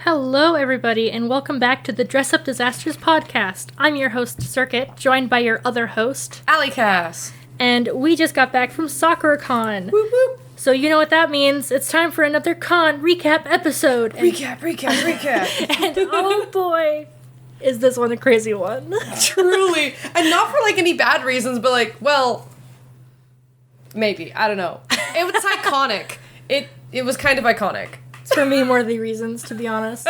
Hello, everybody, and welcome back to the Dress Up Disasters podcast. I'm your host, Circuit, joined by your other host, ALycas. And we just got back from Sakuracon. Whoop whoop. So you know what that means. It's time for another con recap episode. Recap. And oh boy, is this one a crazy one. Truly. And not for, any bad reasons, but, maybe. I don't know. It was iconic. It was kind of iconic. It's for me more the reasons, to be honest.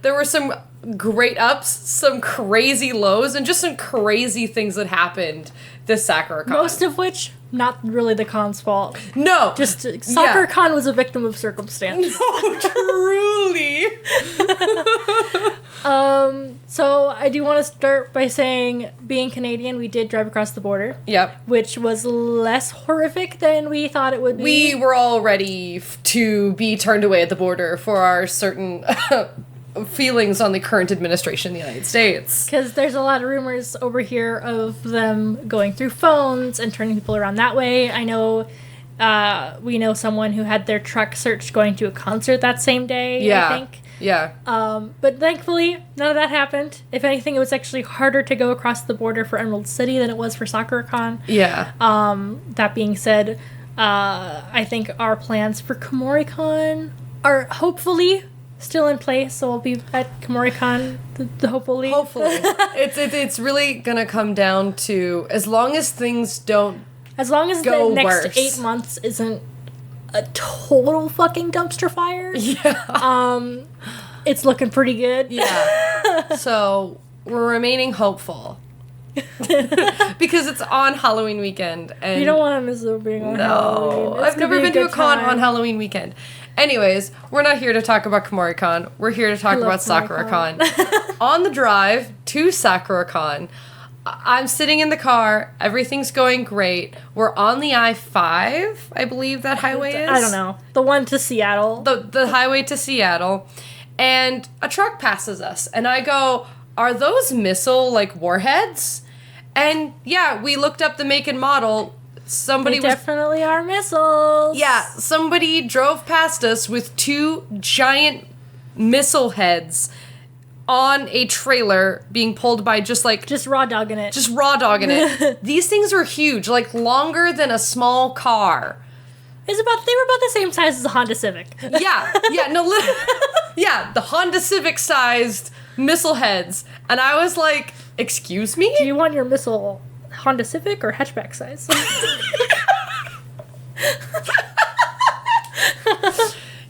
There were some great ups, some crazy lows, and just some crazy things that happened this Sakuracon. Most of which, not really the con's fault. No. Just Sakuracon was a victim of circumstance. No, truly. So I do want to start by saying, being Canadian, we did drive across the border. Yep. Which was less horrific than we thought it would be. We were all ready to be turned away at the border for our certain feelings on the current administration in the United States. Because there's a lot of rumors over here of them going through phones and turning people around that way. I know we know someone who had their truck searched going to a concert that same day, I think. Yeah. But thankfully, none of that happened. If anything, it was actually harder to go across the border for Emerald City than it was for Sakuracon. Yeah. That being said, I think our plans for Komoricon are hopefully still in place, so we'll be at Komoricon, hopefully. Hopefully. It's really gonna come down to, as long as things don't As long as go the next worse. 8 months isn't a total fucking dumpster fire. Yeah. It's looking pretty good. Yeah. So, we're remaining hopeful. Because it's on Halloween weekend. And You don't want to miss it being on Halloween. It's I've gonna never be been to a con time. on Halloween weekend. Anyways, we're not here to talk about Komoricon. We're here to talk about Sakuracon. On the drive to Sakuracon, I'm sitting in the car. Everything's going great. We're on the I-5, I believe that highway is. I don't know. The one to Seattle. The highway to Seattle. And a truck passes us. And I go, are those missile, warheads? And yeah, we looked up the make and model. They definitely are missiles. Yeah, somebody drove past us with 2 giant missile heads on a trailer being pulled by just raw dogging it. Just raw dogging it. These things are huge, longer than a small car. They were about the same size as a Honda Civic. Yeah, yeah, the Honda Civic sized missile heads. And I was like, excuse me? Do you want your missile Honda Civic or hatchback size?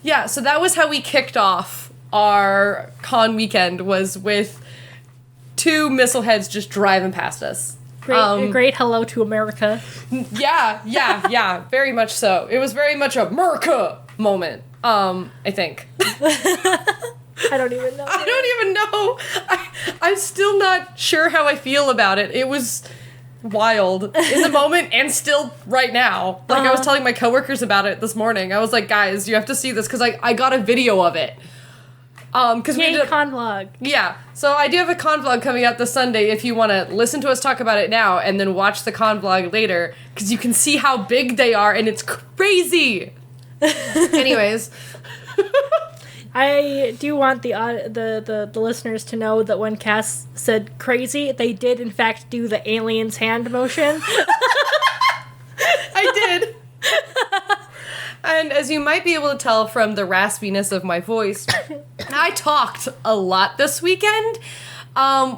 Yeah, so that was how we kicked off our con weekend, was with 2 missile heads just driving past us. A great hello to America. Yeah, very much so. It was very much a Merca moment, I think. I don't even know. I'm still not sure how I feel about it. It was wild in the moment and still right now. I was telling my coworkers about it this morning. I was like, guys, you have to see this, because I got a video of it. Because we did con vlog. Yeah, so I do have a con vlog coming out this Sunday if you want to listen to us talk about it now and then watch the con vlog later, because you can see how big they are and it's crazy. Anyways. I do want the listeners to know that when Cass said crazy, they did in fact do the alien's hand motion. I did. And as you might be able to tell from the raspiness of my voice, I talked a lot this weekend,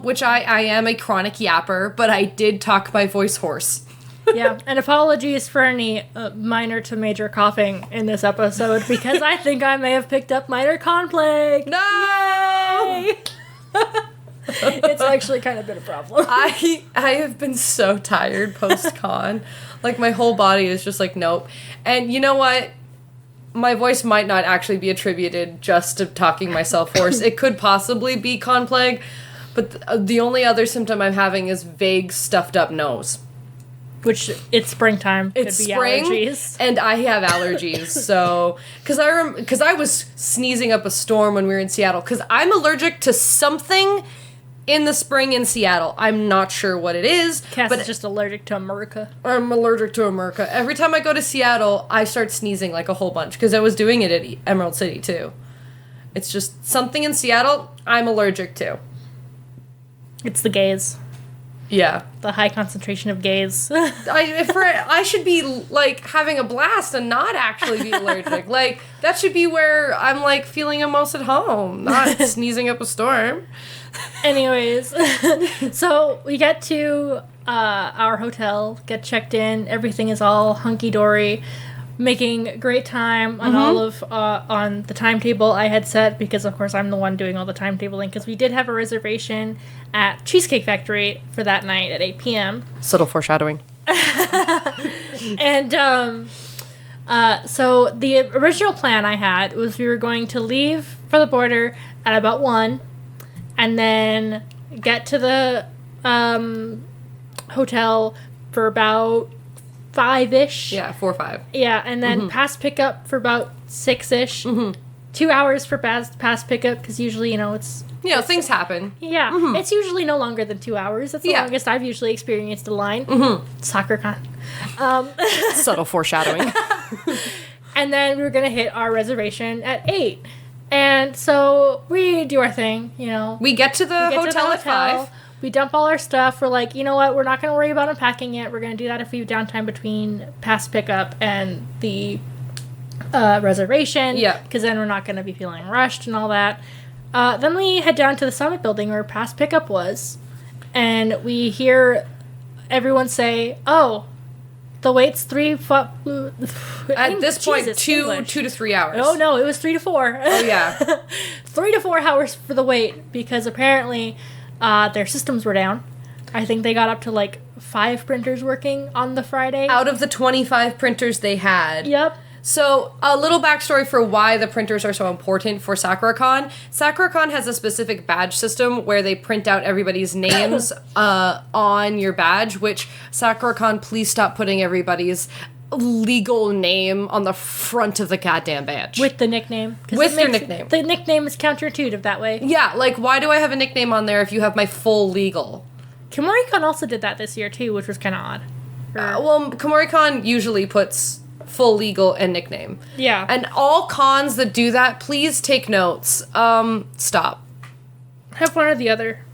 which I am a chronic yapper, but I did talk my voice hoarse. Yeah, and apologies for any minor to major coughing in this episode, because I think I may have picked up minor con plague. No! Yay! It's actually kind of been a problem. I have been so tired post-con. My whole body is just nope. And you know what? My voice might not actually be attributed just to talking myself hoarse. It could possibly be con plague, but the only other symptom I'm having is vague stuffed up nose. Which, it's springtime. It's could be spring, allergies. and I have allergies, so... Because I was sneezing up a storm when we were in Seattle, because I'm allergic to something in the spring in Seattle. I'm not sure what it is. Cass is just allergic to America. I'm allergic to America. Every time I go to Seattle, I start sneezing a whole bunch, because I was doing it at Emerald City, too. It's just something in Seattle I'm allergic to. It's the gays. Yeah. The high concentration of gays. I should be, like, having a blast and not actually be allergic. Like, that should be where I'm, like, feeling most at home, not sneezing up a storm. Anyways, so we get to our hotel, get checked in, everything is all hunky-dory, making great time on all of on the timetable I had set, because of course I'm the one doing all the timetabling, because we did have a reservation at Cheesecake Factory for that night at 8 p.m. Subtle foreshadowing. And so the original plan I had was we were going to leave for the border at about 1, and then get to the hotel for about 5-ish. Yeah, 4 or 5. Yeah, and then pass pickup for about 6-ish. 2 hours for pass pickup, because usually, it's... things happen. Yeah, it's usually no longer than 2 hours. That's the longest I've usually experienced a line. Sakuracon. Subtle foreshadowing. And then we were going to hit our reservation at 8. And so we do our thing, We get to the hotel at 5. We dump all our stuff. We're like, you know what? We're not going to worry about unpacking it. We're going to do that if we have downtime between pass pickup and the reservation. Yeah. Because then we're not going to be feeling rushed and all that. Then we head down to the Summit building where pass pickup was. And we hear everyone say, oh, the wait's 3... At this point, 2 to 3 hours. Oh, no, it was 3 to 4. Oh, yeah. 3 to 4 hours for the wait, because apparently their systems were down. I think they got up to, 5 printers working on the Friday. Out of the 25 printers they had. Yep. So, a little backstory for why the printers are so important for Sakuracon. Sakuracon has a specific badge system where they print out everybody's names on your badge, which, Sakuracon, please stop putting everybody's legal name on the front of the goddamn badge. With the nickname. With their nickname. The nickname is counterintuitive that way. Yeah, why do I have a nickname on there if you have my full legal? KimoriCon also did that this year, too, which was kind of odd. Well, KimoriCon usually puts full legal and nickname. Yeah. And all cons that do that, please take notes. Stop. Have one or the other.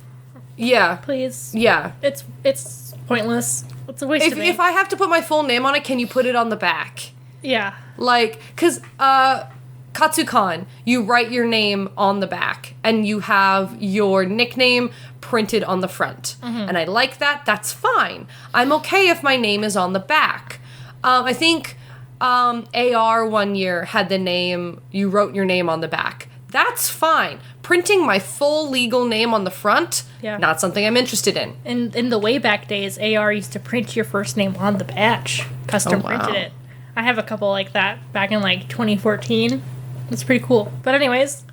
Yeah. Please. Yeah. It's pointless. It's a waste of ink. If I have to put my full name on it, can you put it on the back? Yeah. Because Katsucon, you write your name on the back, and you have your nickname printed on the front. And I like that. That's fine. I'm okay if my name is on the back. I think AR one year had the name, you wrote your name on the back. That's fine. Printing my full legal name on the front, not something I'm interested in. In the way back days, AR used to print your first name on the badge. Custom printed it. I have a couple like that back in 2014. It's pretty cool. But anyways,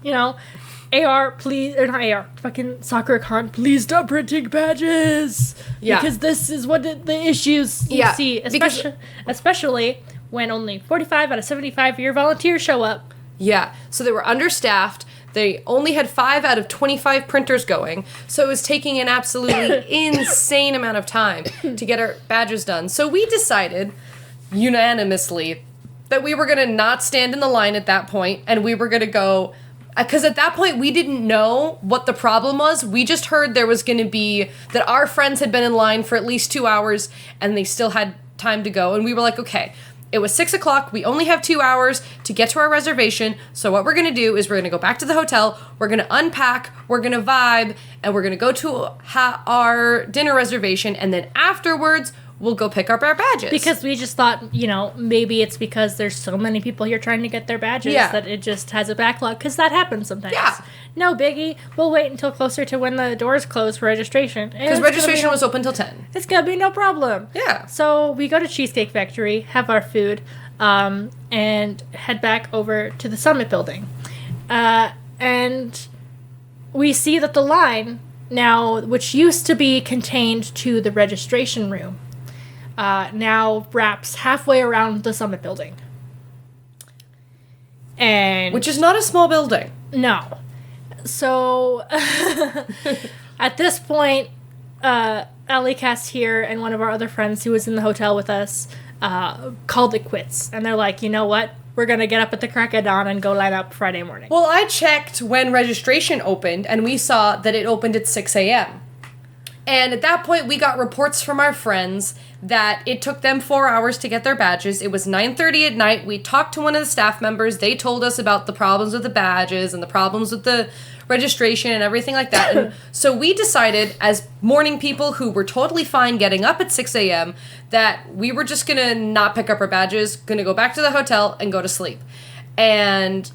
AR, please, or not AR, fucking Sakuracon, please stop printing badges! Yeah. Because this is what the issues you see, especially when only 45 out of 75 of your volunteers show up. Yeah, so they were understaffed. They only had 5 out of 25 printers going, so it was taking an absolutely insane amount of time to get our badges done. So we decided, unanimously, that we were going to not stand in the line at that point, and we were going to go... Because at that point, we didn't know what the problem was. We just heard there was going to be... that our friends had been in line for at least 2 hours, and they still had time to go. And we were like, okay, it was 6 o'clock. We only have 2 hours to get to our reservation. So what we're going to do is we're going to go back to the hotel. We're going to unpack. We're going to vibe. And we're going to go to our dinner reservation. And then afterwards... we'll go pick up our badges. Because we just thought, maybe it's because there's so many people here trying to get their badges that it just has a backlog. Because that happens sometimes. Yeah. No biggie. We'll wait until closer to when the doors close for registration. Because registration was open till 10. It's going to be no problem. Yeah. So we go to Cheesecake Factory, have our food, and head back over to the Summit building. And we see that the line now, which used to be contained to the registration room, now wraps halfway around the Summit building. And which is not a small building. No. So, at this point, ALycas here and one of our other friends who was in the hotel with us called it quits. And they're like, you know what? We're going to get up at the crack of dawn and go line up Friday morning. Well, I checked when registration opened, and we saw that it opened at 6 a.m. And at that point, we got reports from our friends that it took them 4 hours to get their badges. It was 9:30 at night. We talked to one of the staff members. They told us about the problems with the badges and the problems with the registration and everything like that. And so we decided, as morning people who were totally fine getting up at 6 a.m., that we were just going to not pick up our badges, going to go back to the hotel and go to sleep. And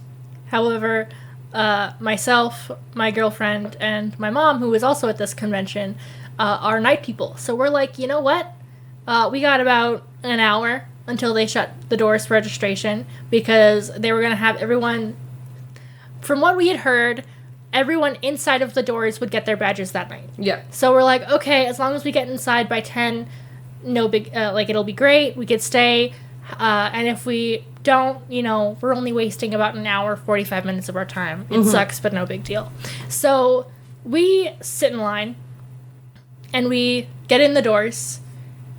however, myself, my girlfriend, and my mom, who was also at this convention, are night people. So we're like, you know what? We got about an hour until they shut the doors for registration, because they were going to have everyone, from what we had heard, everyone inside of the doors would get their badges that night. Yeah. So we're like, okay, as long as we get inside by 10, no big, it'll be great. We could stay. And if we don't, we're only wasting about an hour, 45 minutes of our time. It sucks, but no big deal. So we sit in line and we get in the doors,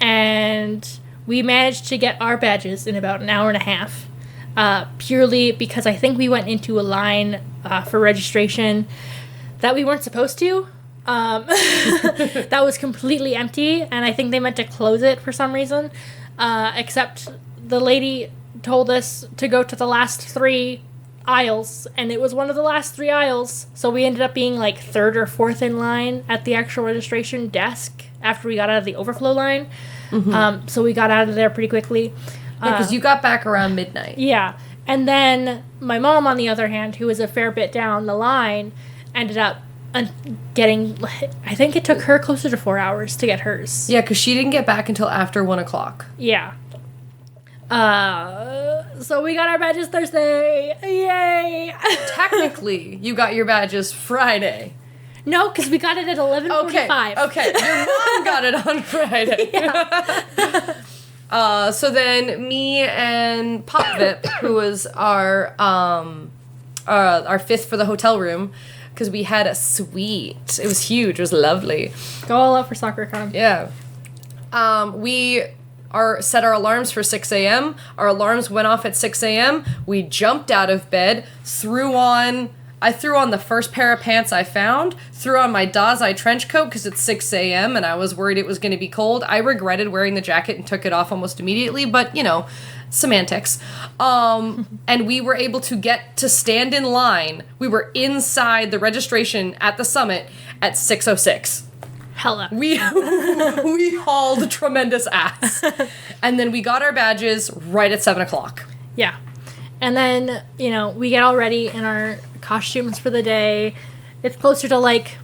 and we managed to get our badges in about an hour and a half. Purely because I think we went into a line for registration that we weren't supposed to. That was completely empty, and I think they meant to close it for some reason. Except the lady told us to go to the last 3 aisles, and it was one of the last 3 aisles. So we ended up being like 3rd or 4th in line at the actual registration desk after we got out of the overflow line. So we got out of there pretty quickly. Yeah, because you got back around midnight. Yeah. And then my mom, on the other hand, who was a fair bit down the line, ended up getting, I think it took her closer to 4 hours to get hers. Yeah, because she didn't get back until after 1 o'clock. Yeah. So we got our badges Thursday. Yay! Technically, you got your badges Friday. No, because we got it at 11:45. Okay. Your mom got it on Friday. Yeah. So then me and Pop Vip, who was our 5th for the hotel room, because we had a suite. It was huge. It was lovely. Go all out for Sakuracon. Yeah. We set our alarms for 6 a.m. Our alarms went off at 6 a.m. We jumped out of bed, I threw on the first pair of pants I found, threw on my Dazai trench coat because it's 6 a.m. and I was worried it was going to be cold. I regretted wearing the jacket and took it off almost immediately, but, semantics. And we were able to get to stand in line. We were inside the registration at the summit at 6:06. Hella. We hauled tremendous ass. And then we got our badges right at 7 o'clock. Yeah. And then, we get all ready in our costumes for the day. It's closer to like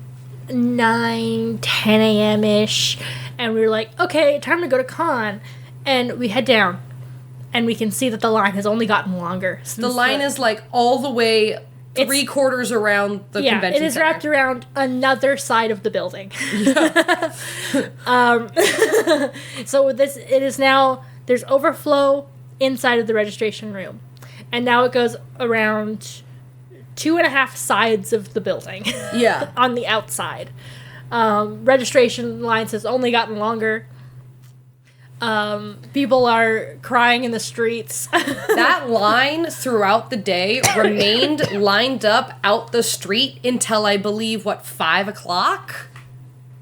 9, 10 a.m.-ish. And we were like, okay, time to go to con. And we head down. And we can see that the line has only gotten longer. The line is like all the way 3/4 around the convention it is center. wrapped around another side of the building. Yeah. So it is now, there's overflow inside of the registration room. And now it goes around 2.5 sides of the building. Yeah. On the outside. Registration lines has only gotten longer. People are crying in the streets. That line throughout the day remained lined up out the street until I believe, 5 o'clock?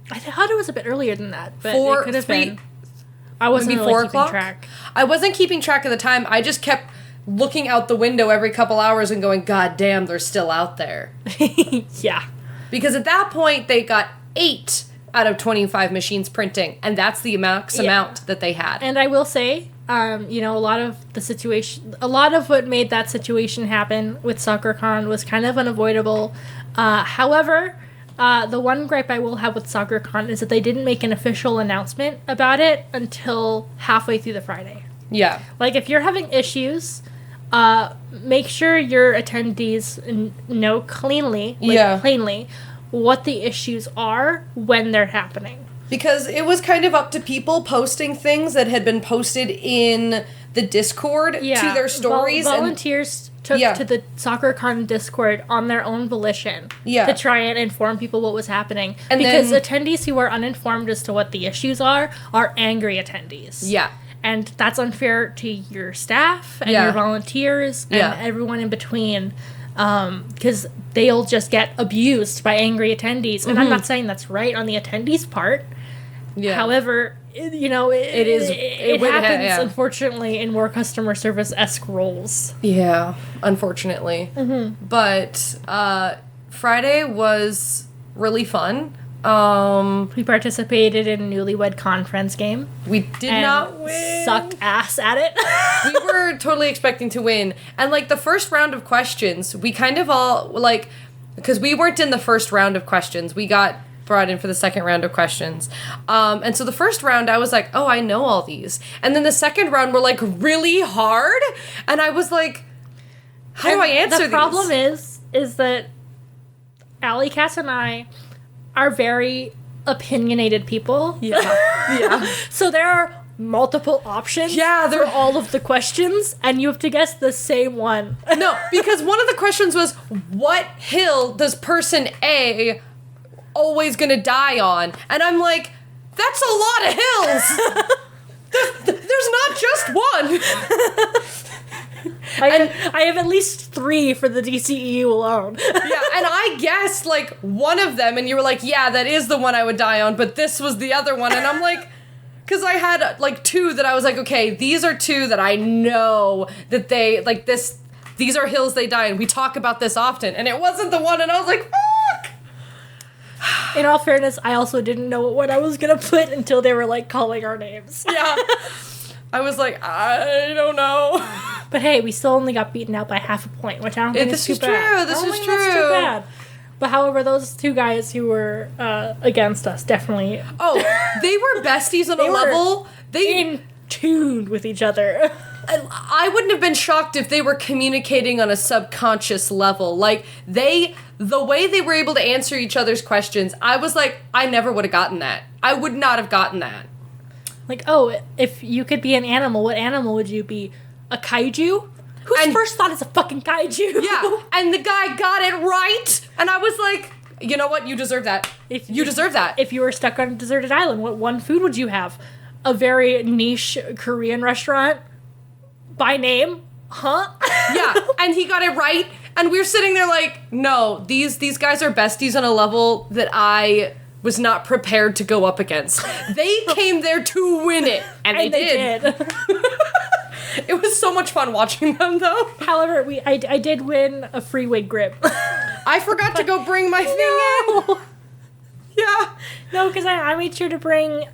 I thought it was a bit earlier than that, but it could have been. I wasn't really 4 keeping o'clock? track. I wasn't keeping track of the time. I just kept looking out the window every couple hours and going, God damn, they're still out there. Yeah. Because at that point, they got 8 out of 25 machines printing, and that's the max amount that they had. And I will say, a lot of what made that situation happen with Sakuracon was kind of unavoidable. However, the one gripe I will have with Sakuracon is that they didn't make an official announcement about it until halfway through the Friday. Yeah. Like, if you're having issues, make sure your attendees know plainly, what the issues are when they're happening. Because it was kind of up to people posting things that had been posted in the Discord to their stories. Volunteers took to the Sakuracon Discord on their own volition to try and inform people what was happening. And because attendees who are uninformed as to what the issues are angry attendees. Yeah. And that's unfair to your staff and your volunteers and everyone in between. Because they'll just get abused by angry attendees. And I'm not saying that's right on the attendees' part. Yeah. However, it happens, unfortunately, in more customer service-esque roles. Yeah, unfortunately. But Friday was really fun. We participated in a Newlywed Conference game. We did not win. Sucked ass at it. We were totally expecting to win. And, like, the first round of questions, we kind of all, like, because we weren't in the first round of questions. We got brought in for the second round of questions. And so the first round, I was like, oh, I know all these. And then the second round were, like, really hard. And I was like, how do I answer these? The problem is that ALycas and I are very opinionated people. Yeah. So there are multiple options for all of the questions, and you have to guess the same one. No, because one of the questions was, what hill does person A always gonna die on? And I'm like, that's a lot of hills! There's not just one! I have at least 3 for the DCEU alone. Yeah, and I guessed, like, one of them, and you were like, yeah, that is the one I would die on, but this was the other one, and I'm like, because I had, like, 2 that I was like, okay, these are 2 that I know that they, like, these are hills they die in. We talk about this often, and it wasn't the one, and I was like, fuck! In all fairness, I also didn't know what I was gonna put until they were, like, calling our names. Yeah. I was like, I don't know. But hey, we still only got beaten out by half a point, which I don't think is too bad. This is true. That's too bad. But however, those 2 guys who were against us definitely... Oh, they were besties on a level. They in tune with each other. I wouldn't have been shocked if they were communicating on a subconscious level. Like, the way they were able to answer each other's questions, I was like, I never would have gotten that. I would not have gotten that. Like, oh, if you could be an animal, what animal would you be? A kaiju? Whose first thought is a fucking kaiju? Yeah, and the guy got it right, and I was like, you know what? You deserve that. You deserve that. If you were stuck on a deserted island, what one food would you have? A very niche Korean restaurant? By name? Huh? Yeah, and he got it right, and we were sitting there like, no, these guys are besties on a level that I was not prepared to go up against. They came there to win it, and they did. It was so much fun watching them, though. However, I did win a free wig grip. I forgot to go bring my thing in. Yeah. No, because I made sure to bring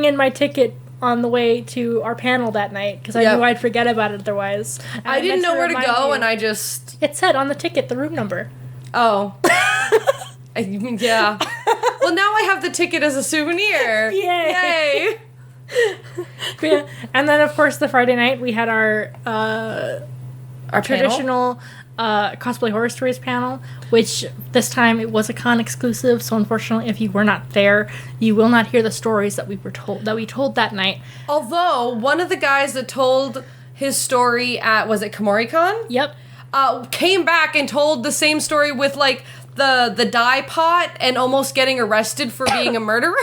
in my ticket on the way to our panel that night, because I knew I'd forget about it otherwise. And I didn't know where to go, and I just... It said on the ticket the room number. Oh. Yeah. Well, now I have the ticket as a souvenir. Yay! Yeah. And then, of course, the Friday night we had our traditional cosplay horror stories panel, which this time it was a con exclusive. So unfortunately, if you were not there, you will not hear the stories that we told that night. Although one of the guys that told his story at, was it Sakuracon? Yep. Came back and told the same story with like the dye pot and almost getting arrested for being a murderer.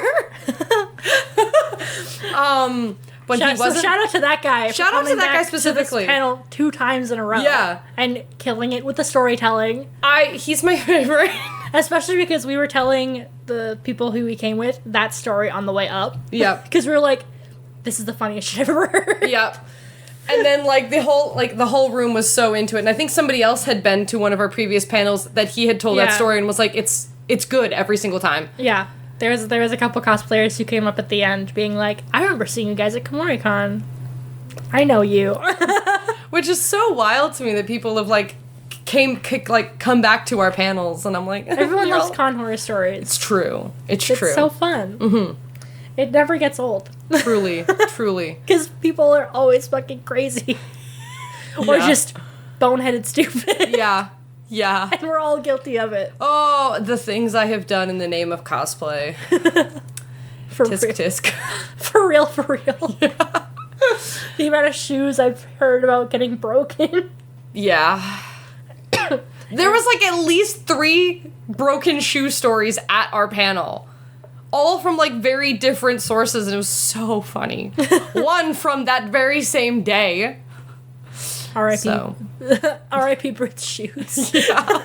But he wasn't. So shout out to that guy. Shout out to that guy specifically. To this panel 2 times in a row. Yeah. And killing it with the storytelling. He's my favorite. Especially because we were telling the people who we came with that story on the way up. Yep. Because we were like, this is the funniest shit I've ever heard. Yep. And then like the whole room was so into it. And I think somebody else had been to one of our previous panels that he had told that story and was like, it's good every single time. Yeah. There was a couple cosplayers who came up at the end being like, I remember seeing you guys at Sakuracon. I know you. Which is so wild to me that people have like come back to our panels, and I'm like, everyone loves con horror stories. It's true. It's true. It's so fun. Mm-hmm. It never gets old. Truly. Truly. Because people are always fucking crazy. Or just boneheaded stupid. Yeah. Yeah. And we're all guilty of it. Oh, the things I have done in the name of cosplay. Tisk. For real. Yeah. The amount of shoes I've heard about getting broken. Yeah. There was like at least 3 broken shoe stories at our panel. all from like very different sources, and it was so funny. One from that very same day. R.I.P. So. R.I.P. Brit's shoes. Yeah.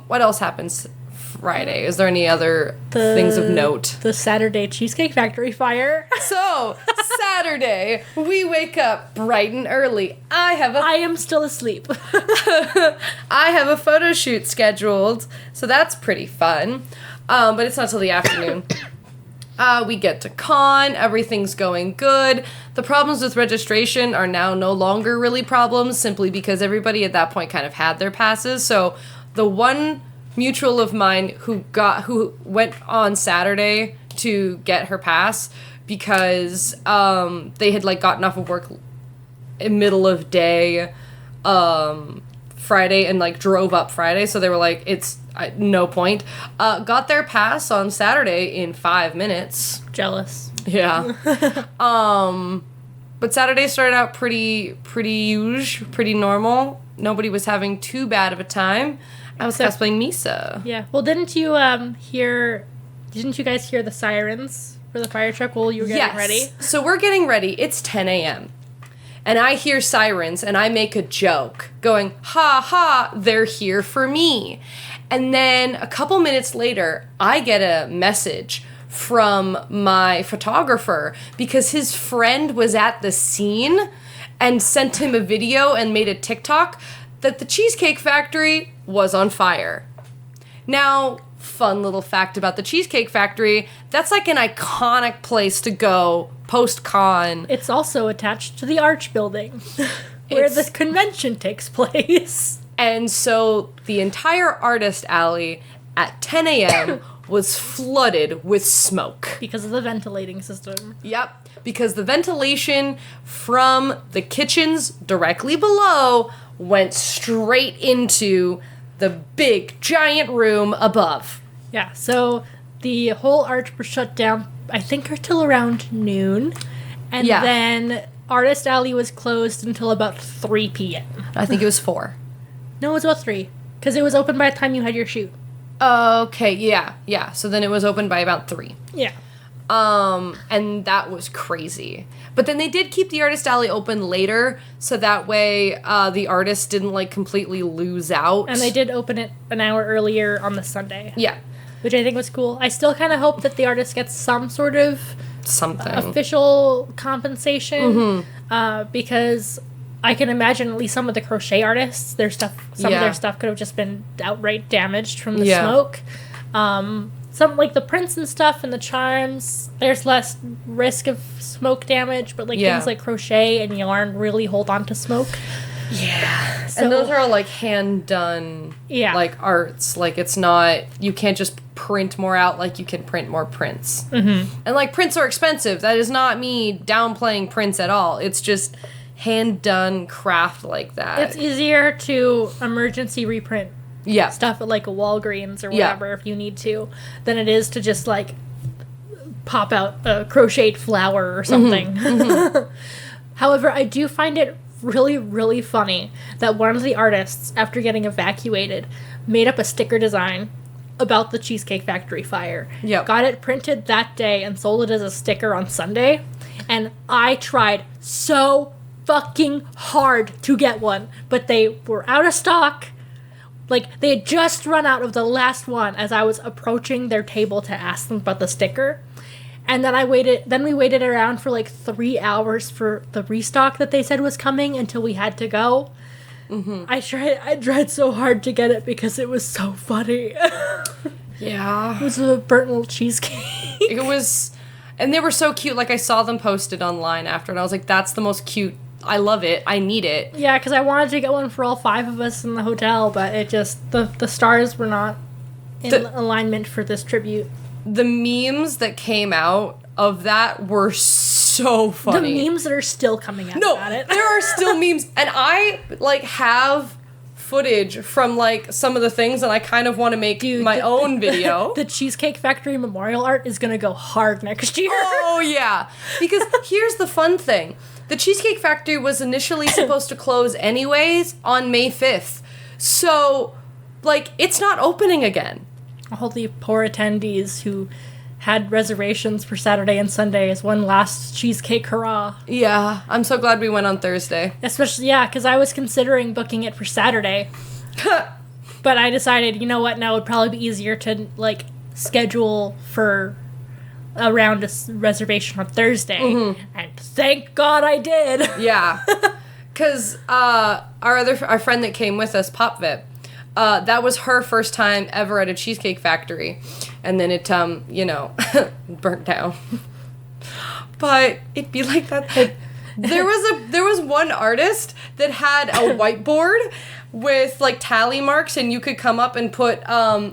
What else happens Friday? Is there any other things of note? The Saturday Cheesecake Factory fire. So, Saturday, we wake up bright and early. I am still asleep. I have a photo shoot scheduled, so that's pretty fun. But it's not till the afternoon. We get to con, everything's going good. The problems with registration are now no longer really problems, simply because everybody at that point kind of had their passes. So the one mutual of mine who went on Saturday to get her pass because they had like gotten off of work in middle of day Friday and like drove up Friday, so they were like, it's no point. Got their pass on Saturday in 5 minutes. Jealous. Yeah. But Saturday started out pretty normal. Nobody was having too bad of a time. I was cosplaying Misa. Yeah. Well, didn't you guys hear the sirens for the fire truck while you were getting ready? So we're getting ready. It's 10 a.m. And I hear sirens and I make a joke going, ha ha, they're here for me. And then a couple minutes later, I get a message from my photographer because his friend was at the scene and sent him a video and made a TikTok that the Cheesecake Factory was on fire. Now, fun little fact about the Cheesecake Factory, that's like an iconic place to go post-con. It's also attached to the Arch building, where the convention takes place. And so the entire artist alley at 10 a.m. was flooded with smoke. Because of the ventilating system. Yep. Because the ventilation from the kitchens directly below went straight into the big, giant room above. Yeah, so the whole Arch was shut down, I think, until around noon. And then Artist Alley was closed until about 3 p.m. I think it was 4. No, it was about 3. Because it was open by the time you had your shoot. Okay, yeah. So then it was open by about 3. Yeah. And that was crazy. But then they did keep the Artist Alley open later, so that way the artists didn't, like, completely lose out. And they did open it an hour earlier on the Sunday. Yeah. Which I think was cool. I still kind of hope that the artist gets some sort of official compensation, because I can imagine at least some of the crochet artists, some of their stuff could have just been outright damaged from the smoke. Some, like, the prints and stuff and the charms, there's less risk of smoke damage, but, like, things like crochet and yarn really hold on to smoke. Yeah. So, and those are all, like, hand-done, like, arts. Like, it's not, you can't just print more out like you can print more prints. Mm-hmm. And, like, prints are expensive. That is not me downplaying prints at all. It's just hand-done craft like that. It's easier to emergency reprint stuff at, like, a Walgreens or whatever if you need to, than it is to just, like, pop out a crocheted flower or something. Mm-hmm. However, I do find it really, really funny that one of the artists, after getting evacuated, made up a sticker design about the Cheesecake Factory fire. Yep. Got it printed that day and sold it as a sticker on Sunday. And I tried so fucking hard to get one, but they were out of stock. Like, they had just run out of the last one as I was approaching their table to ask them about the sticker. And then we waited around for like 3 hours for the restock that they said was coming until we had to go. Mm-hmm. I tried so hard to get it because it was so funny. Yeah. It was a burnt little cheesecake. It was, and they were so cute. Like, I saw them posted online after, and I was like, that's the most cute. I love it. I need it. Yeah, because I wanted to get one for all 5 of us in the hotel, but it just, the stars were not in alignment for this tribute. The memes that came out of that were so funny. The memes that are still coming out about it. There are still memes. And I, like, have footage from, like, some of the things, and I kind of want to make my own video. The Cheesecake Factory memorial art is going to go hard next year. Oh, yeah. Because here's the fun thing. The Cheesecake Factory was initially supposed to close anyways on May 5th. So, like, it's not opening again. all the poor attendees who had reservations for Saturday and Sunday as one last cheesecake hurrah. Yeah, I'm so glad we went on Thursday. Especially, yeah, because I was considering booking it for Saturday. But I decided, you know what, now it would probably be easier to, like, schedule for around a reservation on Thursday. Mm-hmm. And thank God I did. Yeah. Because our friend that came with us, Pop Vip, that was her first time ever at a Cheesecake Factory. And then it, burnt down. But it'd be like that. There was one artist that had a whiteboard with, like, tally marks, and you could come up and put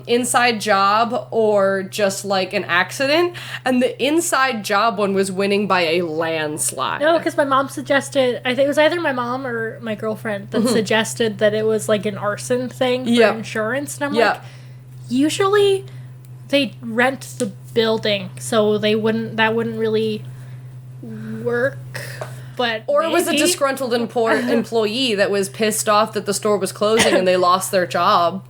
inside job or just, like, an accident. And the inside job one was winning by a landslide. No, because my mom suggested, I think it was either my mom or my girlfriend that suggested that it was, like, an arson thing for insurance. And I'm like, usually they rent the building, so that wouldn't really work. But or it was a disgruntled employee that was pissed off that the store was closing and they lost their job.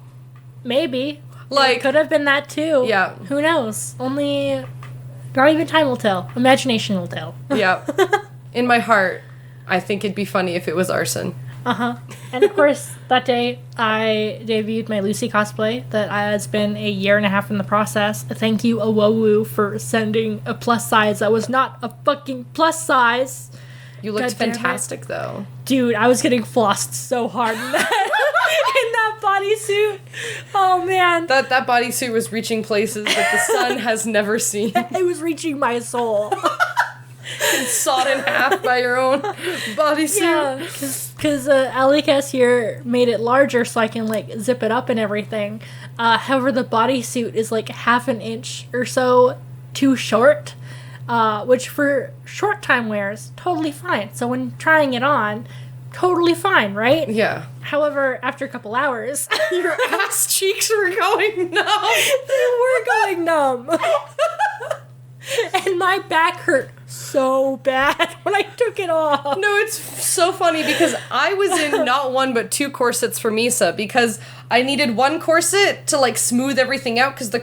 Maybe. Like, it could have been that too. Yeah. Who knows? Only, not even time will tell. Imagination will tell. Yeah. In my heart, I think it'd be funny if it was arson. Uh-huh. And of course, that day, I debuted my Lucy cosplay that has been a year and a half in the process. Thank you, Awowu, for sending a plus size that was not a fucking plus size. You looked fantastic, though. Dude, I was getting flossed so hard in that bodysuit. Oh, man. That bodysuit was reaching places that the sun has never seen. It was reaching my soul. And sawed in half by your own bodysuit. Yeah, because ALycas here made it larger so I can, like, zip it up and everything. However, the bodysuit is, like, half an inch or so too short. Which for short time wears, totally fine. So when trying it on, totally fine, right? Yeah. However, after a couple hours, your ass cheeks were going numb. They were going numb. And my back hurt so bad when I took it off. No, it's so funny because I was in not one but two corsets for Misa because I needed one corset to, like, smooth everything out because the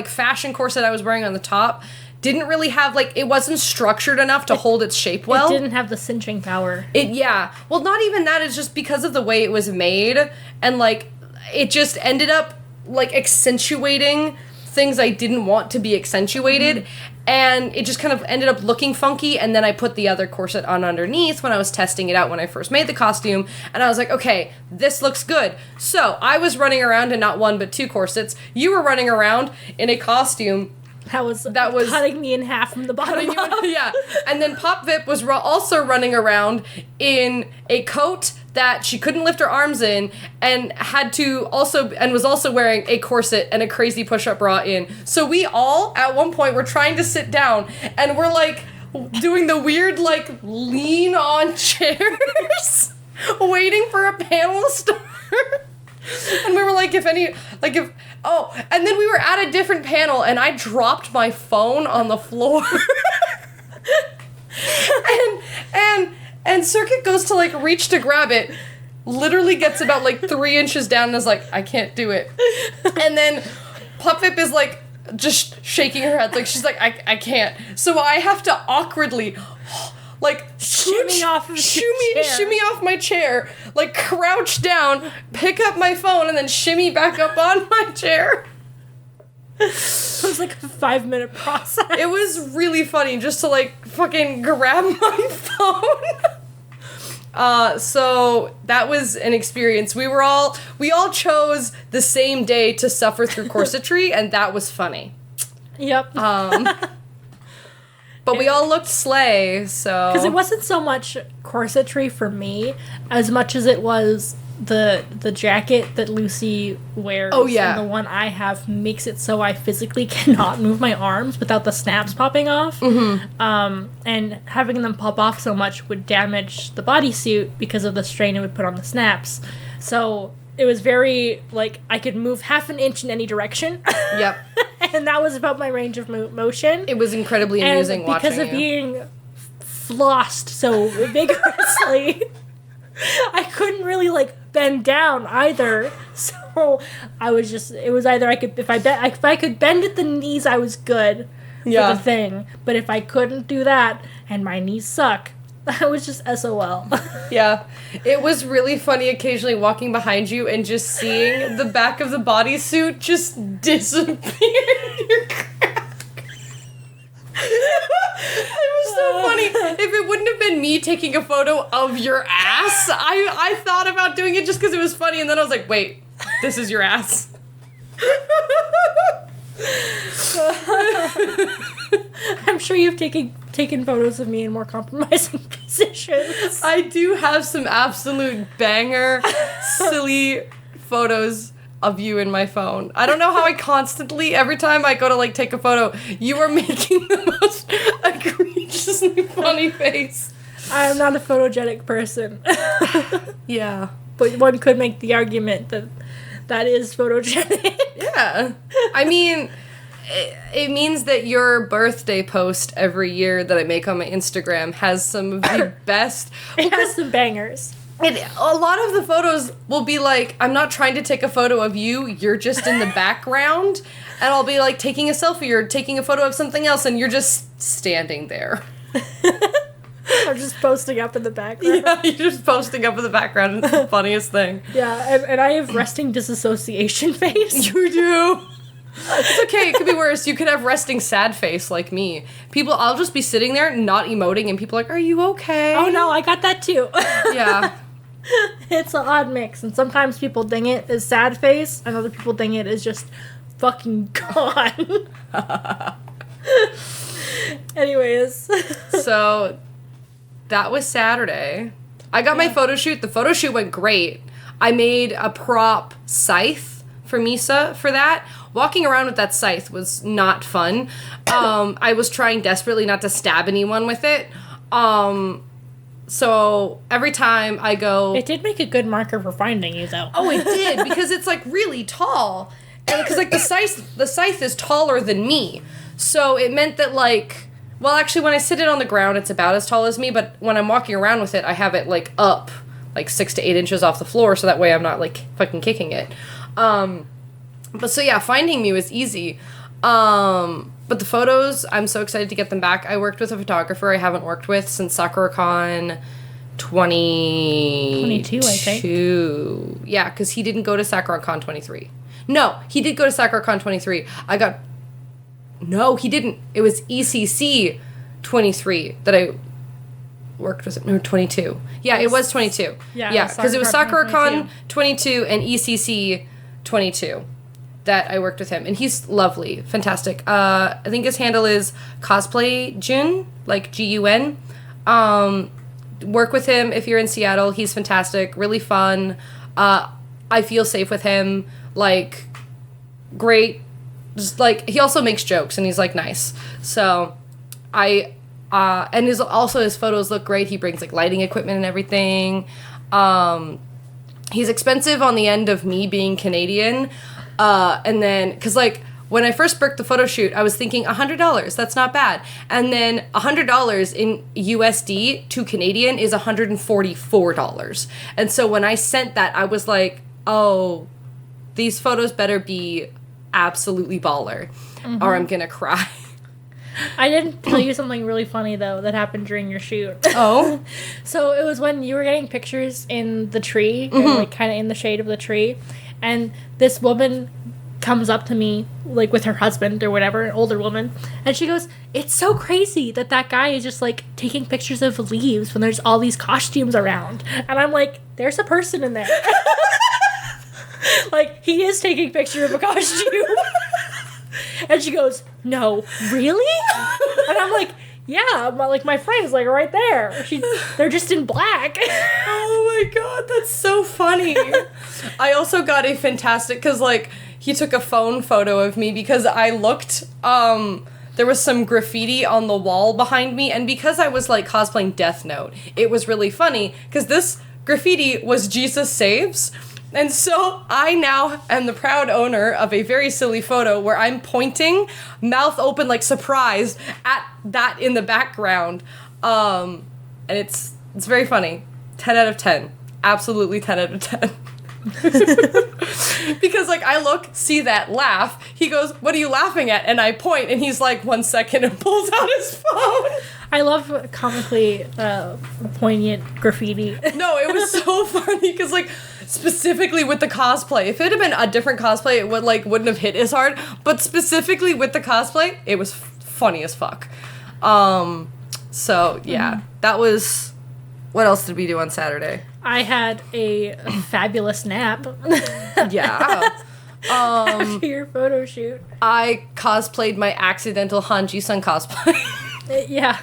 fashion corset I was wearing on the top didn't really have, like, it wasn't structured enough to hold its shape well. It didn't have the cinching power. Well, not even that. It's just because of the way it was made. And, like, it just ended up, like, accentuating things I didn't want to be accentuated. And it just kind of ended up looking funky. And then I put the other corset on underneath when I was testing it out when I first made the costume. And I was like, okay, this looks good. So I was running around in not one but two corsets. You were running around in a costume that was cutting me in half from the bottom up. Yeah. And then Pop Vip was also running around in a coat that she couldn't lift her arms in and was also wearing a corset and a crazy push-up bra in. So we all, at one point, were trying to sit down and we're, like, doing the weird, like, lean on chairs waiting for a panel to start. And we were like, and then we were at a different panel and I dropped my phone on the floor. and Circuit goes to, like, reach to grab it, literally gets about, like, 3 inches down and is like, I can't do it. And then Puppip is, like, just shaking her head, like, she's like, I can't. So I have to awkwardly, like, shimmy off my chair, like, crouch down, pick up my phone, and then shimmy back up on my chair. It was like a 5-minute process. It was really funny just to, like, fucking grab my phone. So that was an experience. We all chose the same day to suffer through corsetry, and that was funny. Yep. But we all looked slay, so... Because it wasn't so much corsetry for me, as much as it was the jacket that Lucy wears. Oh, yeah. And the one I have makes it so I physically cannot move my arms without the snaps popping off. Mm-hmm. And having them pop off so much would damage the bodysuit because of the strain it would put on the snaps. So it was very, like, I could move half an inch in any direction. Yep. And that was about my range of motion. It was incredibly amusing watching because of being flossed so vigorously, I couldn't really, like, bend down either. So So I was just, it was either if I could bend at the knees, I was good for the thing. But if I couldn't do that and my knees suck, I was just SOL. Yeah. It was really funny occasionally walking behind you and just seeing the back of the bodysuit just disappear in your crack. It was so funny. If it wouldn't have been me taking a photo of your ass, I thought about doing it just because it was funny, and then I was like, wait, this is your ass. I'm sure you've taken photos of me in more compromising positions. I do have some absolute banger, silly photos of you in my phone. I don't know how I constantly, every time I go to like take a photo, you are making the most egregiously funny face. I'm not a photogenic person. Yeah. But one could make the argument that that is photogenic. Yeah. I mean, it means that your birthday post every year that I make on my Instagram has some of the best. It has some bangers. And a lot of the photos will be like, I'm not trying to take a photo of you, you're just in the background. And I'll be like taking a selfie or taking a photo of something else and you're just standing there. I'm just posting up in the background. Yeah, you're just posting up in the background. It's the funniest thing. Yeah, and I have resting disassociation face. You do. It's okay, it could be worse. You could have resting sad face like me. I'll just be sitting there not emoting and people are like, are you okay? Oh no, I got that too. Yeah. It's an odd mix, and sometimes people ding it as sad face, and other people ding it as just fucking gone. Anyways. So, that was Saturday. I got my photo shoot. The photo shoot went great. I made a prop scythe for Misa for that. Walking around with that scythe was not fun. I was trying desperately not to stab anyone with it. So every time I go... It did make a good marker for finding you, though. Oh, it did, because it's, like, really tall. And because, like, the scythe is taller than me. So it meant that, like... Well, actually, when I sit it on the ground, it's about as tall as me, but when I'm walking around with it, I have it, like, up, like, 6 to 8 inches off the floor, so that way I'm not, like, fucking kicking it. But so, yeah, finding me was easy. But the photos, I'm so excited to get them back. I worked with a photographer I haven't worked with since Sakuracon 22, I think. Yeah, because he didn't go to Sakuracon 23. No, he did go to Sakuracon 23. No, he didn't. It was ECC 23 that I worked with. No, 22. Yeah, it was 22. Yeah, because it was Sakuracon 22 and ECC 22 that I worked with him. And he's lovely. Fantastic. I think his handle is Cosplay Jun, like Gun. Work with him if you're in Seattle. He's fantastic. Really fun. I feel safe with him. Like, great. Just, like, he also makes jokes, and he's, like, nice. So, and his photos look great. He brings, like, lighting equipment and everything. He's expensive on the end of me being Canadian. And then, because, like, when I first booked the photo shoot, I was thinking $100, that's not bad. And then $100 in USD to Canadian is $144. And so when I sent that, I was like, oh, these photos better be absolutely baller, or I'm gonna cry. I didn't tell you something really funny, though, that happened during your shoot. Oh? So it was when you were getting pictures in the tree, or, like, kind of in the shade of the tree, and this woman comes up to me, like, with her husband or whatever, an older woman, and she goes, it's so crazy that guy is just, like, taking pictures of leaves when there's all these costumes around. And I'm like, there's a person in there. Like, he is taking a picture of a costume. And she goes, no, really? And I'm like, yeah, my friend's, like, right there. They're just in black. Oh my god, that's so funny. I also got a fantastic, because, like, he took a phone photo of me because I looked, there was some graffiti on the wall behind me, and because I was, like, cosplaying Death Note, it was really funny, because this graffiti was Jesus Saves. And so I now am the proud owner of a very silly photo where I'm pointing, mouth open, like, surprised at that in the background. And it's very funny. 10 out of 10. Absolutely 10 out of 10. Because I look, see that, laugh. He goes, what are you laughing at? And I point, and he's like, 1 second, and pulls out his phone. I love comically poignant graffiti. No, it was so funny, because, like, specifically with the cosplay. If it had been a different cosplay, it wouldn't have hit as hard. But specifically with the cosplay, it was funny as fuck. So, yeah. That was... What else did we do on Saturday? I had a fabulous nap. Yeah. After your photo shoot. I cosplayed my accidental Hanji-san cosplay. Yeah.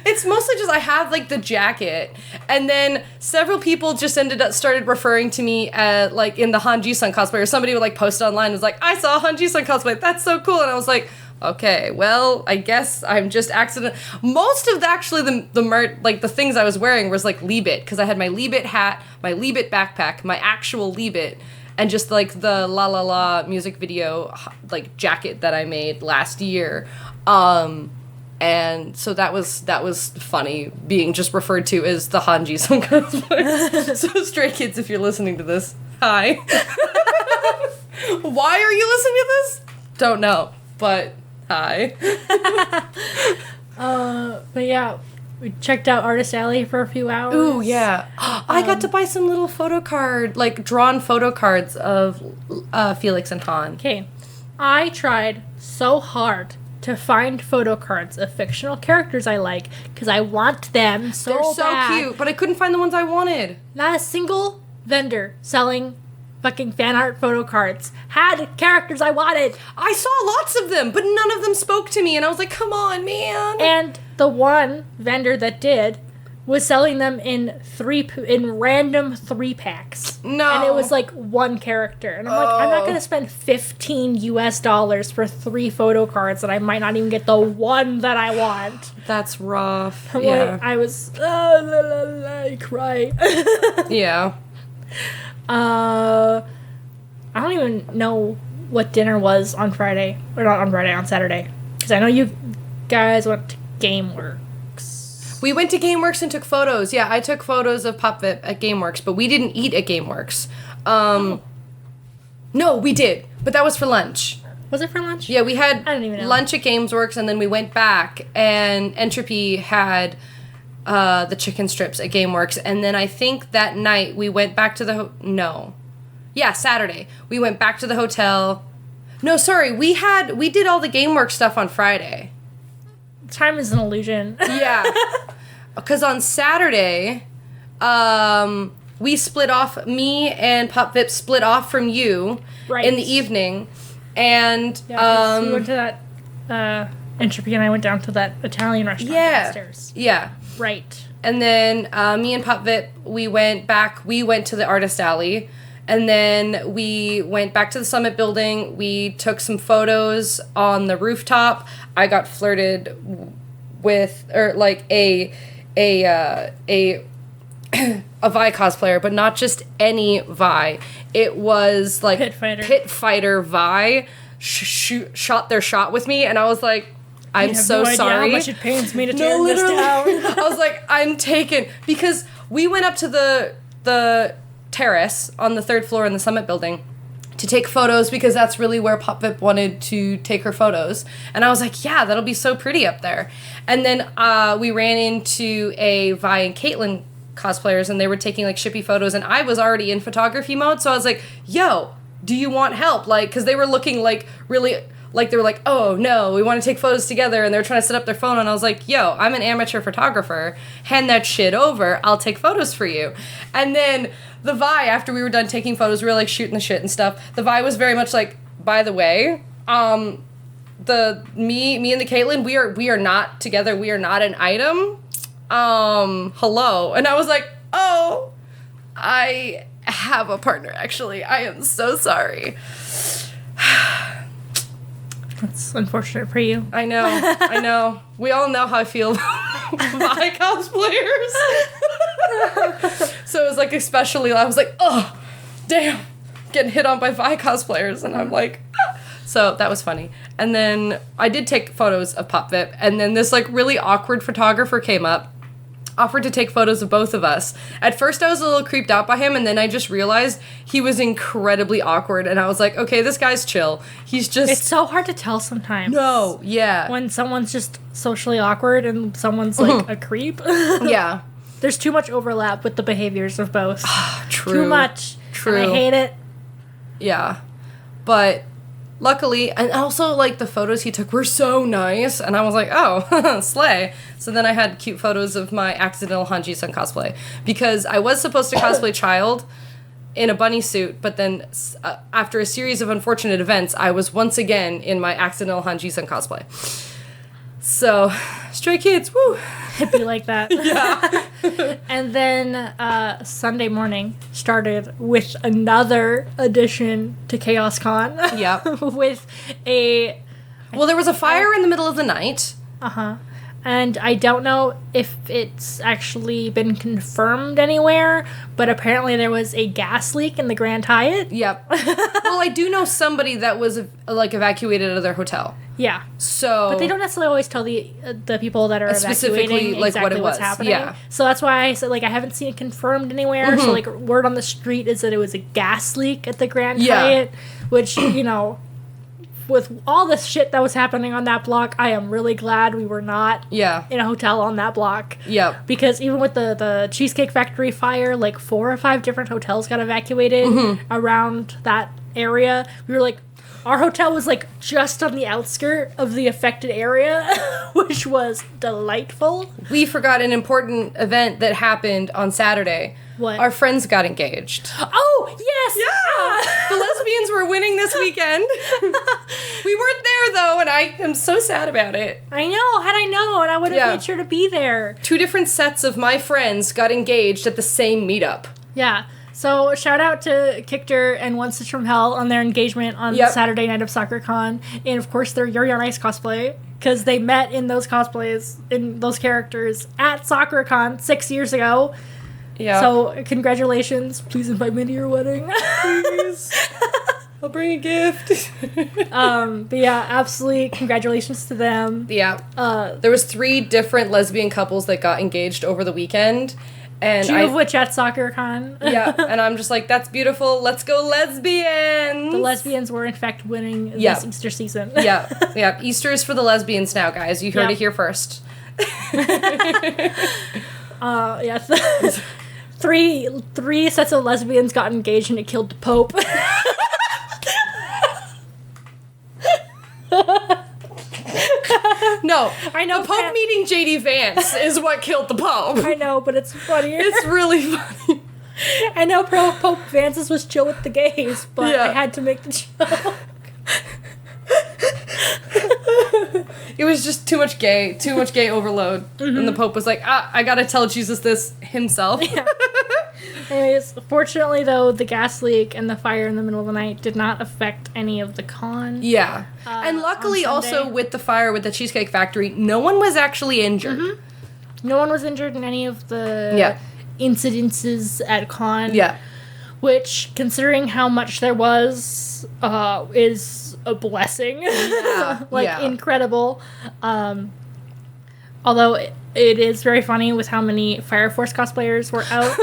It's mostly just I have, like, the jacket, and then several people just started referring to me like, in the Hanji-san cosplay, or somebody would, like, post online and was like, I saw Hanji-san cosplay, that's so cool, and I was like, okay, well, I guess I'm just most of the things I was wearing was, like, Leebit, because I had my Leebit hat, my Leebit backpack, my actual Leebit, and just, like, the La La La music video, like, jacket that I made last year, and so that was funny, being just referred to as the Hanji-san cosplay. So, Stray Kids, if you're listening to this, hi. Why are you listening to this? Don't know, but hi. But yeah, we checked out Artist Alley for a few hours. Ooh, yeah. I got to buy some little drawn photo cards of Felix and Han. Okay. I tried so hard to find photo cards of fictional characters I like, because I want them so bad. They're so cute, but I couldn't find the ones I wanted. Not a single vendor selling fucking fan art photo cards had characters I wanted. I saw lots of them, but none of them spoke to me, and I was like, come on, man. And the one vendor that did was selling them in random 3-packs. No. And it was like one character. And I'm like, I'm not going to spend $15 for 3 photo cards that I might not even get the one that I want. That's rough. Like, I was, I cry. Yeah. I don't even know what dinner was on Friday. Or not on Friday, on Saturday. Because I know you guys went to GameWorks. We went to GameWorks and took photos. Yeah, I took photos of Pop Vip at GameWorks, but we didn't eat at GameWorks. No, we did, but that was for lunch. Was it for lunch? Yeah, we had I don't even know. lunch at GameWorks, and then we went back, and Entropy had the chicken strips at GameWorks, and then I think that night we went back to Saturday. We went back to the hotel. No, sorry, we did all the GameWorks stuff on Friday. Time is an illusion. Yeah. Because on Saturday, we split off, me and Pop Vip split off from you in the evening, and we went to that Entropy and I went down to that Italian restaurant downstairs. Yeah. Right. And then me and Pop Vip, we went to the Artist Alley, and then we went back to the Summit building. We took some photos on the rooftop. I got flirted with, or like a Vi cosplayer, but not just any Vi. It was like Pit Fighter Vi shot their shot with me, and I was like, I'm so sorry. How much it pains me to tear this down. I was like, I'm taken, because we went up to the terrace on the 3rd floor in the Summit building to take photos, because that's really where Pop Vip wanted to take her photos. And I was like, yeah, that'll be so pretty up there. And then we ran into a Vi and Caitlin cosplayers, and they were taking like shippy photos, and I was already in photography mode, so I was like, yo, do you want help? Like, because they were looking like really, like they were like, oh no, we want to take photos together, and they were trying to set up their phone, and I was like, yo, I'm an amateur photographer, hand that shit over, I'll take photos for you. And then the Vi, after we were done taking photos, we were like shooting the shit and stuff, the Vi was very much like, by the way, me and the Caitlin, we are not together, we are not an item, hello. And I was like, oh, I have a partner, actually, I am so sorry. That's unfortunate for you. I know. We all know how I feel about Vi cosplayers. So it was like, especially, I was like, oh, damn, getting hit on by Vi cosplayers. And I'm like, ah. So that was funny. And then I did take photos of Pop Vip. And then this like really awkward photographer came up. offered to take photos of both of us. At first, I was a little creeped out by him, and then I just realized he was incredibly awkward, and I was like, okay, this guy's chill. He's just... It's so hard to tell sometimes. No, yeah. When someone's just socially awkward and someone's, like, a creep. Yeah. There's too much overlap with the behaviors of both. True. Too much. True. And I hate it. Yeah. But... luckily, and also, like, the photos he took were so nice, and I was like, oh, slay. So then I had cute photos of my accidental Hanji-san cosplay, because I was supposed to cosplay Child in a bunny suit, but then after a series of unfortunate events, I was once again in my accidental Hanji-san cosplay. So, Stray Kids, woo! It'd be like that. Yeah. And then Sunday morning started with another addition to ChaosCon. Yep. With a... Well, there was a fire in the middle of the night. Uh-huh. And I don't know if it's actually been confirmed anywhere, but apparently there was a gas leak in the Grand Hyatt. Yep. Well, I do know somebody that was, like, evacuated out of their hotel. Yeah. So... But they don't necessarily always tell the people that are specifically, evacuating like, exactly what it what's was. happening. Yeah. So that's why I said, like, I haven't seen it confirmed anywhere. So, like, word on the street is that it was a gas leak at the Grand Hyatt, which, you know... With all the shit that was happening on that block, I am really glad we were not in a hotel on that block. Yep. Because even with the Cheesecake Factory fire, like 4 or 5 different hotels got evacuated around that area. We were like, our hotel was like just on the outskirt of the affected area, which was delightful. We forgot an important event that happened on Saturday. What? Our friends got engaged. Oh, yes! Yeah! The lesbians were winning this weekend. We weren't there, though, and I am so sad about it. I know. Had I known, I would have made sure to be there. 2 different sets of my friends got engaged at the same meetup. Yeah. So, shout out to Kichter and One Stitch from Hell on their engagement on Saturday night of Sakuracon. And, of course, their Yuri on Ice cosplay. Because they met in those cosplays, in those characters, at Sakuracon 6 years ago. Yeah. So, congratulations. Please invite me to your wedding. Please. I'll bring a gift. But yeah, absolutely congratulations to them. Yeah. There was 3 different lesbian couples that got engaged over the weekend. And 2 of which at Sakuracon. Yeah, and I'm just like, that's beautiful. Let's go lesbians. The lesbians were in fact winning this Easter season. Yeah. Easter is for the lesbians now, guys. You heard it here first. Yes. Three sets of lesbians got engaged and it killed the Pope. No, I know. The Pope meeting JD Vance is what killed the Pope. I know, but it's funny. It's really funny. I know Pope Vance's was chill with the gays, but I had to make the joke. It was just too much gay overload. And the Pope was like, I gotta tell Jesus this himself. Yeah. Anyways, fortunately though, the gas leak and the fire in the middle of the night did not affect any of the con. Yeah. And luckily also with the fire with the Cheesecake Factory, no one was actually injured. No one was injured in any of the incidences at con. Yeah. Which, considering how much there was, is a blessing. Yeah. Incredible. Although it is very funny with how many Fire Force cosplayers were out.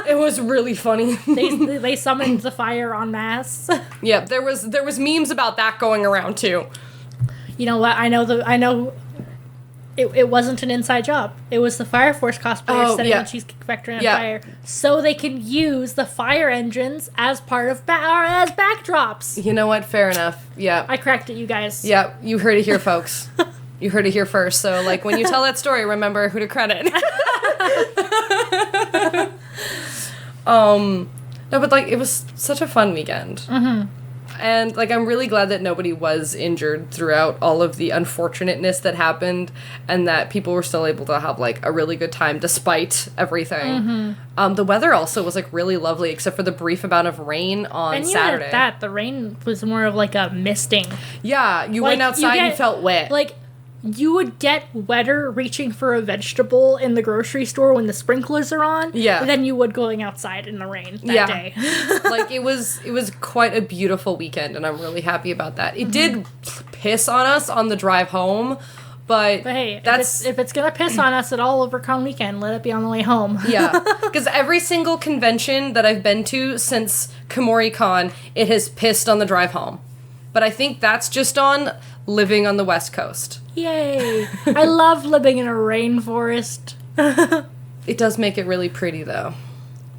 It was really funny. They summoned the fire en masse. Yeah, there was memes about that going around too. You know what? I know. It wasn't an inside job. It was the Fire Force cosplayers setting the Cheesecake Factory on fire, so they can use the fire engines as part of as backdrops. You know what? Fair enough. Yeah. I cracked it, you guys. Yeah, you heard it here, folks. You heard it here first. So, like, when you tell that story, remember who to credit. No, but like, it was such a fun weekend. Mm-hmm. And, like, I'm really glad that nobody was injured throughout all of the unfortunateness that happened and that people were still able to have, like, a really good time despite everything. Mm-hmm. The weather also was, like, really lovely except for the brief amount of rain on Saturday. And the rain was more of, like, a misting. Yeah, you went outside and felt wet. Like, you would get wetter reaching for a vegetable in the grocery store when the sprinklers are on than you would going outside in the rain that day. Like, it was quite a beautiful weekend, and I'm really happy about that. It did piss on us on the drive home, But hey, that's if it's gonna piss on us at all over con weekend, let it be on the way home. Yeah, because every single convention that I've been to since KomoriCon, it has pissed on the drive home. But I think that's just on living on the West Coast. Yay! I love living in a rainforest. It does make it really pretty, though.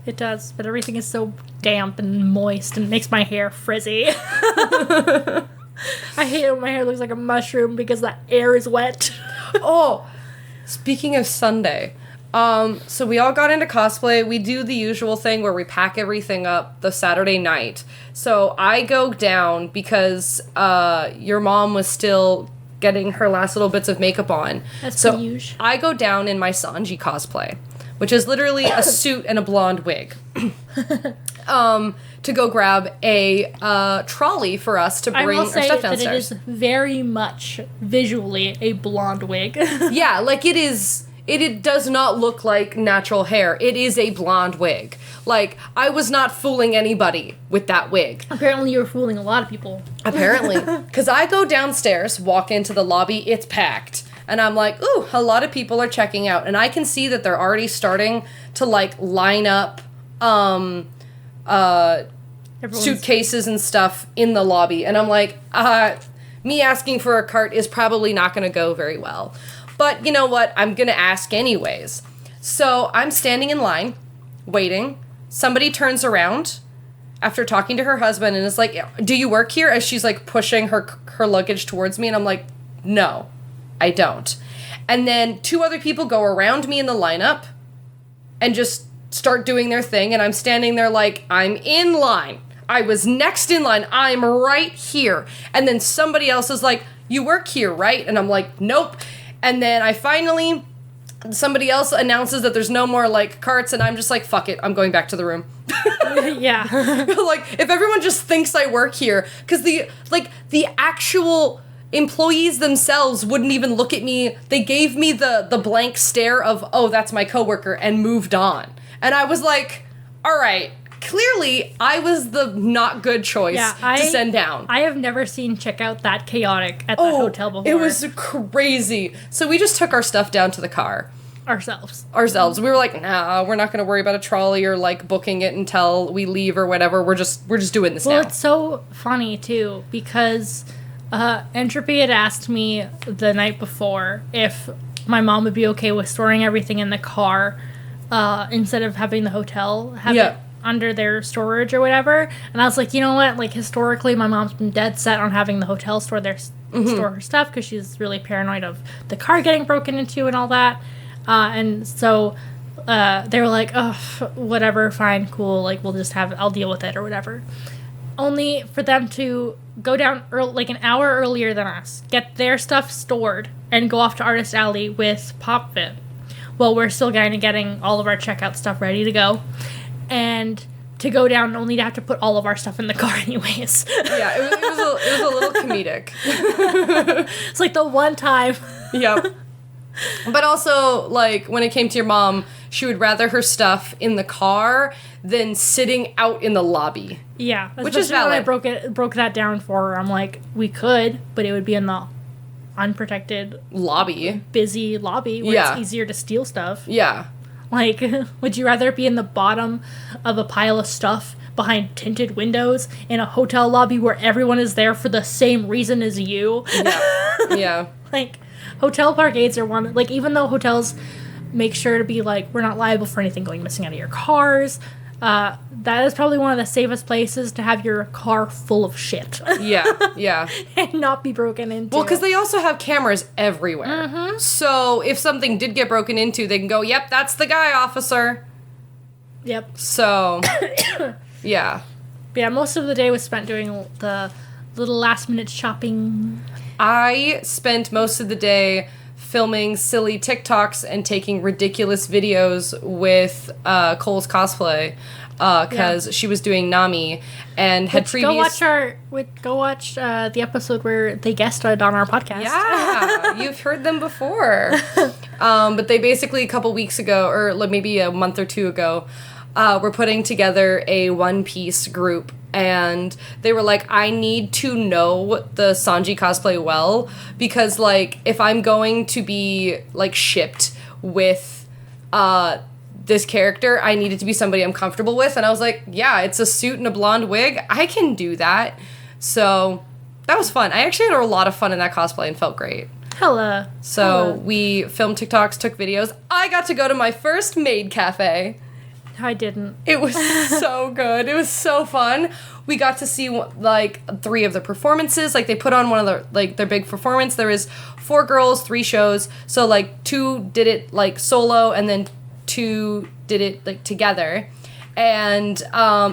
It does, but everything is so damp and moist and makes my hair frizzy. I hate it when my hair looks like a mushroom because the air is wet. Oh, speaking of Sunday, so we all got into cosplay. We do the usual thing where we pack everything up the Saturday night. So I go down because your mom was still getting her last little bits of makeup on. That's so huge. I go down in my Sanji cosplay, which is literally a suit and a blonde wig. To go grab a trolley for us to bring our stuff downstairs. That it is very much visually a blonde wig. Yeah, like it is. It does not look like natural hair. It is a blonde wig. Like, I was not fooling anybody with that wig. Apparently you were fooling a lot of people. Apparently. Because I go downstairs, walk into the lobby, it's packed. And I'm like, ooh, a lot of people are checking out. And I can see that they're already starting to, like, line up suitcases and stuff in the lobby. And I'm like, me asking for a cart is probably not going to go very well. But you know what? I'm going to ask anyways. So I'm standing in line, waiting. Somebody turns around after talking to her husband and is like, do you work here? As she's like pushing her luggage towards me. And I'm like, no, I don't. And then two other people go around me in the lineup and just start doing their thing. And I'm standing there like, I'm in line. I was next in line. I'm right here. And then somebody else is like, you work here, right? And I'm like, nope. And then somebody else announces that there's no more, like, carts, and I'm just like, fuck it, I'm going back to the room. Yeah. Like, if everyone just thinks I work here, because the actual employees themselves wouldn't even look at me. They gave me the blank stare of, oh, that's my coworker, and moved on. And I was like, all right, clearly I was the not good choice to send down. I have never seen checkout that chaotic at that hotel before. It was crazy. So we just took our stuff down to the car. Ourselves. We were like, nah, we're not going to worry about a trolley or, like, booking it until we leave or whatever. We're just doing this now. Well, it's so funny, too, because Entropy had asked me the night before if my mom would be okay with storing everything in the car instead of having the hotel have it under their storage or whatever. And I was like, you know what? Like, historically, my mom's been dead set on having the hotel store her stuff because she's really paranoid of the car getting broken into and all that. And so they were like, oh, whatever, fine, cool, like, I'll deal with it or whatever. Only for them to go down like an hour earlier than us, get their stuff stored, and go off to Artist Alley with PopFit. Well, we're still kind of getting all of our checkout stuff ready to go. And to go down only to have to put all of our stuff in the car anyways. Yeah, it was a little comedic. It's like the one time. Yep. But also, like, when it came to your mom, she would rather her stuff in the car than sitting out in the lobby. Yeah. Which is valid. When I broke that down for her, I'm like, we could, but it would be in the unprotected lobby. Busy lobby where it's easier to steal stuff. Yeah. Like, would you rather be in the bottom of a pile of stuff behind tinted windows in a hotel lobby where everyone is there for the same reason as you? Yeah. Yeah. Like, hotel parkades are one, like, even though hotels make sure to be like, we're not liable for anything going missing out of your cars, that is probably one of the safest places to have your car full of shit. Yeah. And not be broken into. Well, because they also have cameras everywhere. Mm-hmm. So if something did get broken into, they can go, yep, that's the guy, officer. Yep. So, yeah. But yeah, most of the day was spent doing the little last-minute shopping. I spent most of the day filming silly TikToks and taking ridiculous videos with Cole's cosplay because she was doing Nami and had previous. Go watch the episode where they guested on our podcast. Yeah, you've heard them before. But they basically a couple weeks ago, or maybe a month or two ago, were putting together a One Piece group and they were like, I need to know the Sanji cosplay well, because, like, if I'm going to be, like, shipped with this character, I need it to be somebody I'm comfortable with. And I was like, yeah, it's a suit and a blonde wig. I can do that. So that was fun. I actually had a lot of fun in that cosplay and felt great. Hella. So we filmed TikToks, took videos. I got to go to my first maid cafe. I didn't. It was so good. It was so fun. We got to see, like, 3 of the performances. Like, they put on one of the, like, their big performance. There was 4 girls, 3 shows. So, like, 2 did it, like, solo, and then 2 did it, like, together. And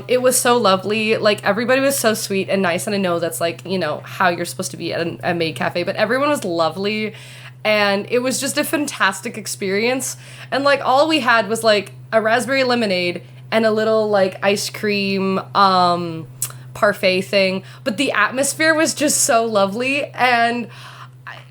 it was so lovely. Like, everybody was so sweet and nice. And I know that's, like, you know, how you're supposed to be at a maid cafe. But everyone was lovely. And it was just a fantastic experience. And, like, all we had was, like, a raspberry lemonade and a little, like, ice cream parfait thing. But the atmosphere was just so lovely. And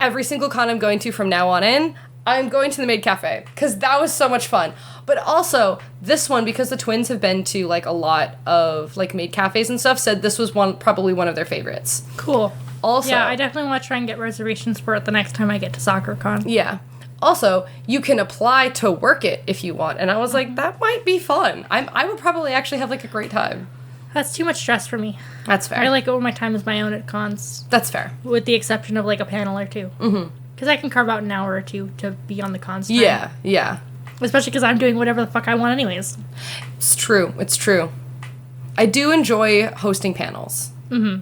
every single con I'm going to from now on in, I'm going to the maid cafe. Because that was so much fun. But also, this one, because the twins have been to, like, a lot of, like, maid cafes and stuff, said this was probably one of their favorites. Cool. Also, yeah, I definitely want to try and get reservations for it the next time I get to Sakuracon. Yeah. Also, you can apply to work it if you want. And I was like, that might be fun. I would probably actually have, like, a great time. That's too much stress for me. That's fair. I like all my time is my own at cons. That's fair. With the exception of, like, a panel or 2. Mm-hmm. Because I can carve out an hour or 2 to be on the cons time. Yeah, yeah. Especially because I'm doing whatever the fuck I want anyways. It's true. It's true. I do enjoy hosting panels. Mm-hmm.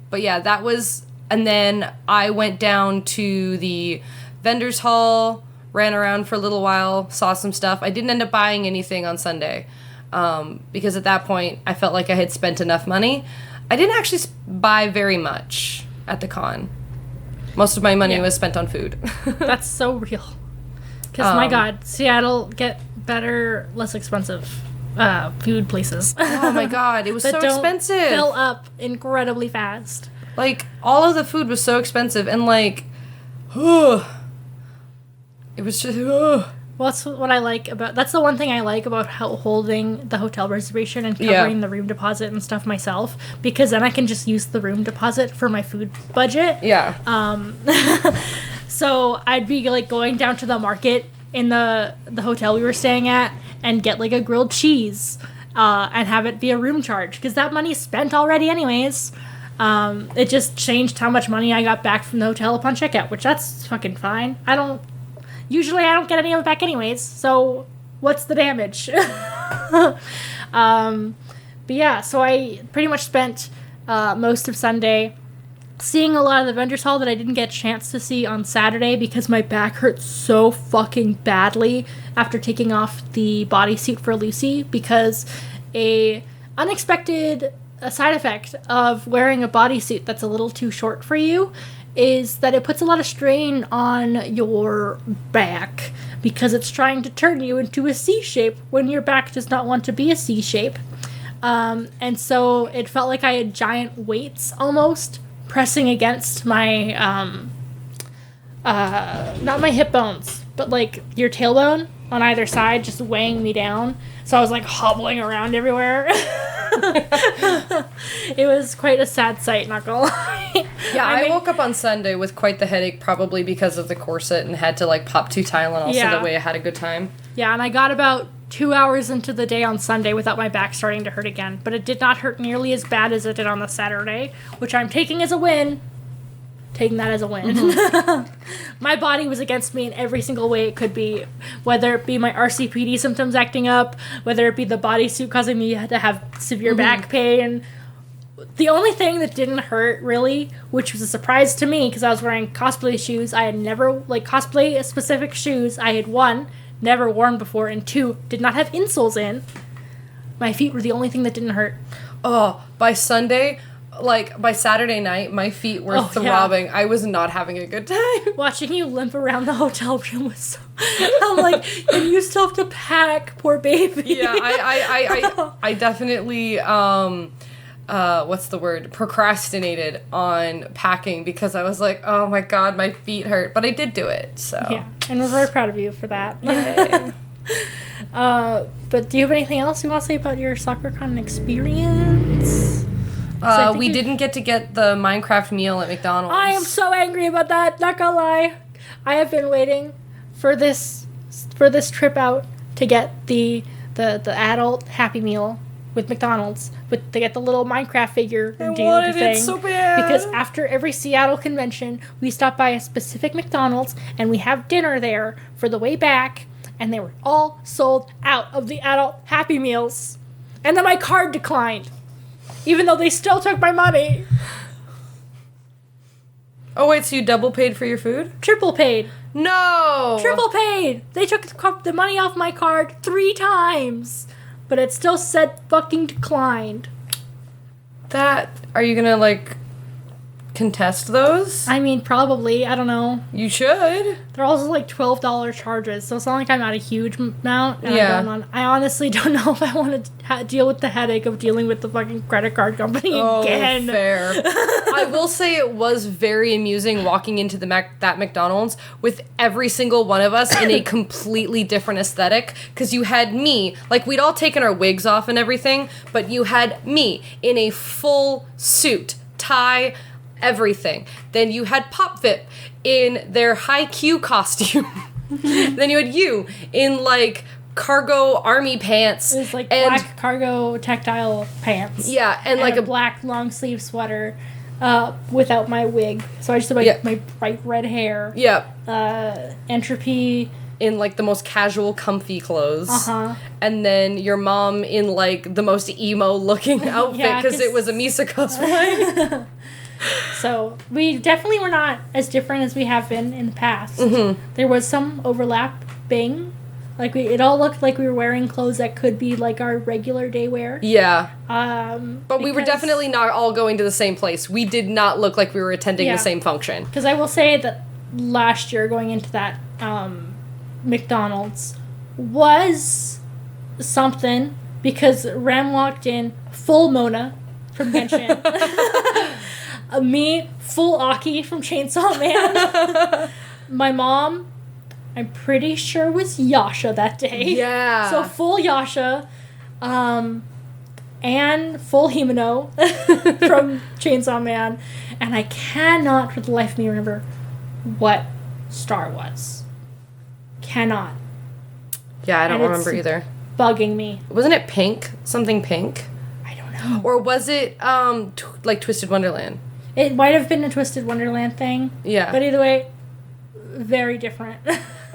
But yeah, that was... And then I went down to the vendors hall, ran around for a little while, saw some stuff. I didn't end up buying anything on Sunday. Because at that point, I felt like I had spent enough money. I didn't actually buy very much at the con. Most of my money was spent on food. That's so real. Because, my God, Seattle, get better, less expensive food places. Oh, my God. It was so expensive. Fill up incredibly fast. Like, all of the food was so expensive. And, like, it was just, Well, that's what I like about... That's the one thing I like about holding the hotel reservation and covering the room deposit and stuff myself. Because then I can just use the room deposit for my food budget. Yeah. So I'd be, like, going down to the market in the hotel we were staying at and get, like, a grilled cheese and have it be a room charge. Because that money's spent already anyways. It just changed how much money I got back from the hotel upon checkout, which that's fucking fine. Usually I don't get any of it back anyways, so what's the damage? But yeah, so I pretty much spent most of Sunday seeing a lot of the vendors hall that I didn't get a chance to see on Saturday because my back hurt so fucking badly after taking off the bodysuit for Lucy, because a unexpected side effect of wearing a bodysuit that's a little too short for you is that it puts a lot of strain on your back because it's trying to turn you into a C shape when your back does not want to be a C shape. And so it felt like I had giant weights almost pressing against my, not my hip bones, but like your tailbone on either side, just weighing me down. So I was like hobbling around everywhere. It was quite a sad sight, not gonna lie. Yeah, I woke up on Sunday with quite the headache, probably because of the corset, and had to like pop 2 Tylenol so that way I had a good time. Yeah, and I got about 2 hours into the day on Sunday without my back starting to hurt again, but it did not hurt nearly as bad as it did on the Saturday, which I'm taking as a win. Taking that as a win. Mm-hmm. My body was against me in every single way it could be, whether it be my RCPD symptoms acting up, whether it be the bodysuit causing me to have severe back pain. The only thing that didn't hurt, really, which was a surprise to me because I was wearing cosplay shoes. I had never, like, cosplay-specific shoes. I had, 1, never worn before, and 2, did not have insoles in. My feet were the only thing that didn't hurt. Oh, by Sunday... Like, by Saturday night, my feet were throbbing. Yeah. I was not having a good time. Watching you limp around the hotel room was so... I'm like, and you still have to pack, poor baby. Yeah, I definitely, what's the word? Procrastinated on packing because I was like, oh my God, my feet hurt. But I did do it, so... Yeah, and we're very proud of you for that. Yay. But do you have anything else you want to say about your Sakuracon experience? We didn't get the Minecraft meal at McDonald's. I am so angry about that. Not gonna lie, I have been waiting for this trip out to get the adult Happy Meal with McDonald's, to get the little Minecraft figure and do the thing. It so bad. Because after every Seattle convention, we stop by a specific McDonald's and we have dinner there for the way back, and they were all sold out of the adult Happy Meals, and then my card declined. Even though they still took my money. Oh, wait, so you double paid for your food? Triple paid. No! Triple paid! They took the money off my card 3 times. But it still said fucking declined. Are you gonna, like, contest those? I mean, probably. I don't know. You should. They're also like $12 charges, so it's not like I'm at a huge amount. And Yeah. I honestly don't know if I want to deal with the headache of dealing with the fucking credit card company again. Fair. I will say it was very amusing walking into that McDonald's with every single one of us in a completely different aesthetic, because you had me, like, we'd all taken our wigs off and everything, but you had me in a full suit, tie, everything. Then you had Pop Vip in their high Q costume. Then you had you in, like, cargo army pants. It was like black cargo tactile pants. Yeah, and like a black long sleeve sweater without my wig. So I just had my bright red hair. Yeah. Entropy in, like, the most casual, comfy clothes. Uh-huh. And then your mom in, like, the most emo-looking outfit because it was a Misa cosplay. So we definitely were not as different as we have been in the past. Mm-hmm. There was some overlapping. Like, it all looked like we were wearing clothes that could be, like, our regular day wear. Yeah. But we were definitely not all going to the same place. We did not look like we were attending the same function. Because I will say that last year, going into that McDonald's was something, because Rem walked in full Mona from Genshin. Me, full Aki from Chainsaw Man. My mom, I'm pretty sure, was Yasha that day. Yeah. So full Yasha, and full Himeno from Chainsaw Man. And I cannot for the life of me remember what star was. Cannot. Yeah, I don't remember either. Bugging me. Wasn't it pink? Something pink? I don't know. Or was it, like, Twisted Wonderland? It might have been a Twisted Wonderland thing. Yeah. But either way, very different.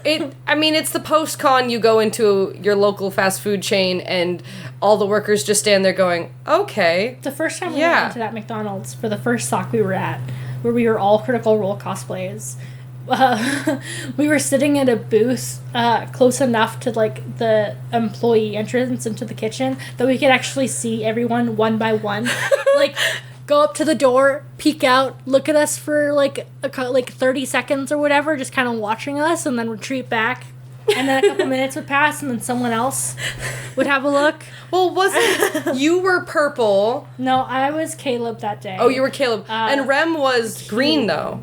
It's the post-con, you go into your local fast food chain and all the workers just stand there going, okay. The first time we went into that McDonald's for the first sock we were at, where we were all Critical Role cosplays, we were sitting at a booth close enough to, like, the employee entrance into the kitchen that we could actually see everyone one by one. Like, go up to the door, peek out, look at us for, like, 30 seconds or whatever, just kind of watching us, and then retreat back. And then a couple minutes would pass, and then someone else would have a look. Well, wasn't you were purple? No, I was Caleb that day. Oh, you were Caleb. And Rem was green, though.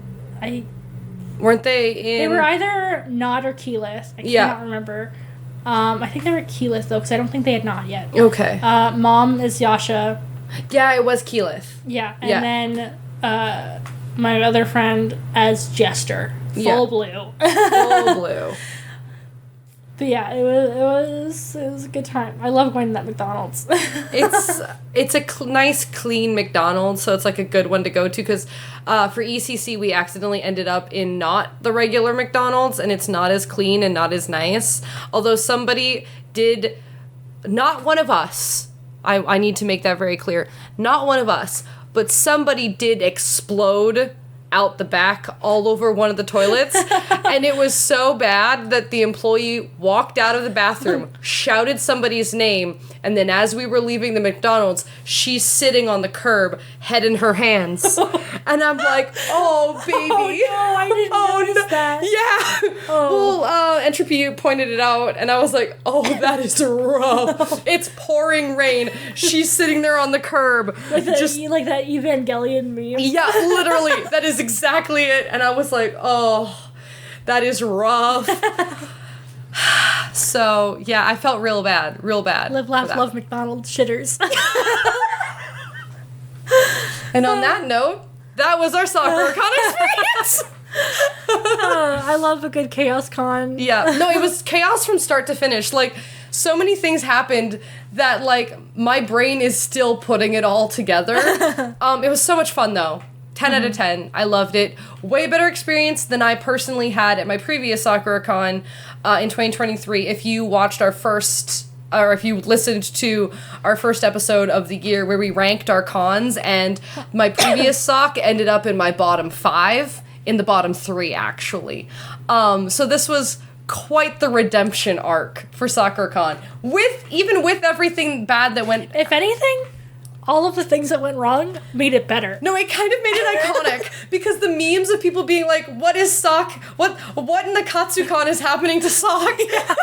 Weren't they in... They were either Nod or Keyleth. I cannot remember. I think they were Keyleth, though, because I don't think they had Nod yet. Okay. Mom is Yasha. Yeah, it was Keyleth. Yeah, and then my other friend as Jester. Full blue. Full blue. But yeah, it was a good time. I love going to that McDonald's. It's a nice, clean McDonald's, so it's like a good one to go to, because for ECC we accidentally ended up in not the regular McDonald's, and it's not as clean and not as nice. Although somebody did, not one of us, I need to make that very clear, not one of us, but somebody did explode out the back all over one of the toilets, and it was so bad that the employee walked out of the bathroom, shouted somebody's name, and then as we were leaving the McDonald's, she's sitting on the curb, head in her hands. And I'm like, oh, baby. Oh, no, I didn't notice that. Yeah. Oh. Well, Entropy pointed it out, and I was like, oh, that is rough. It's pouring rain. She's sitting there on the curb. Like that Evangelion meme. Yeah, literally. That is exactly it. And I was like, oh, that is rough. So, yeah, I felt real bad. Live, laugh, love McDonald's shitters. And on that note, that was our Sakuracon experience. I love a good ChaosCon. Yeah. No, it was chaos from start to finish. Like, so many things happened that, like, my brain is still putting it all together. It was so much fun, though. 10 out of 10. I loved it. Way better experience than I personally had at my previous Sakuracon in 2023. If you watched our first, or if you listened to our first episode of the year where we ranked our cons, and my previous sock ended up in my bottom 5, in the bottom 3, actually. So this was quite the redemption arc for Sakuracon. Even with everything bad that went... If anything, all of the things that went wrong made it better. No, it kind of made it iconic because the memes of people being like, "What is Sock? What in the Katsucon is happening to Sock?" Yeah.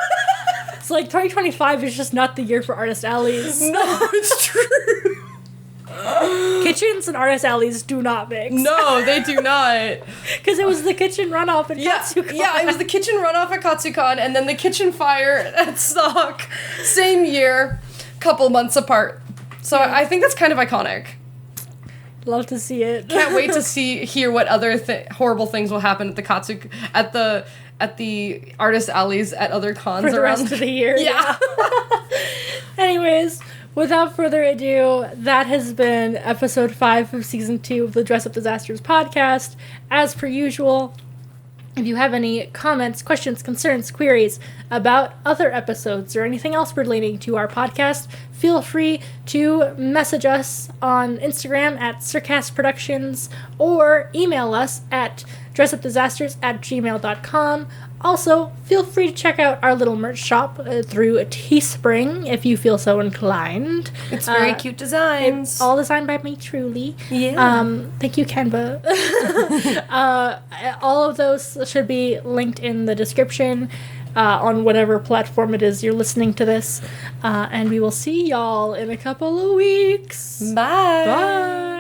It's like 2025 is just not the year for artist alleys. No, it's true. Kitchens and artist alleys do not mix. No, they do not. Because it was the kitchen runoff at Katsucon. Yeah, it was the kitchen runoff at Katsucon and then the kitchen fire at Sock. Same year, couple months apart. So I think that's kind of iconic. Love to see it. Can't wait to hear what other horrible things will happen at the artist alleys at other cons for the around rest of the year. Yeah. Anyways, without further ado, that has been episode 5 of season 2 of the Dress Up Disasters podcast. As per usual, if you have any comments, questions, concerns, queries about other episodes or anything else relating to our podcast, feel free to message us on Instagram at Circast Productions or email us at dressupdisasters@gmail.com. Also, feel free to check out our little merch shop through Teespring if you feel so inclined. It's very cute designs. It's all designed by me, truly. Yeah. Thank you, Canva. All of those should be linked in the description on whatever platform it is you're listening to this. And we will see y'all in a couple of weeks. Bye. Bye.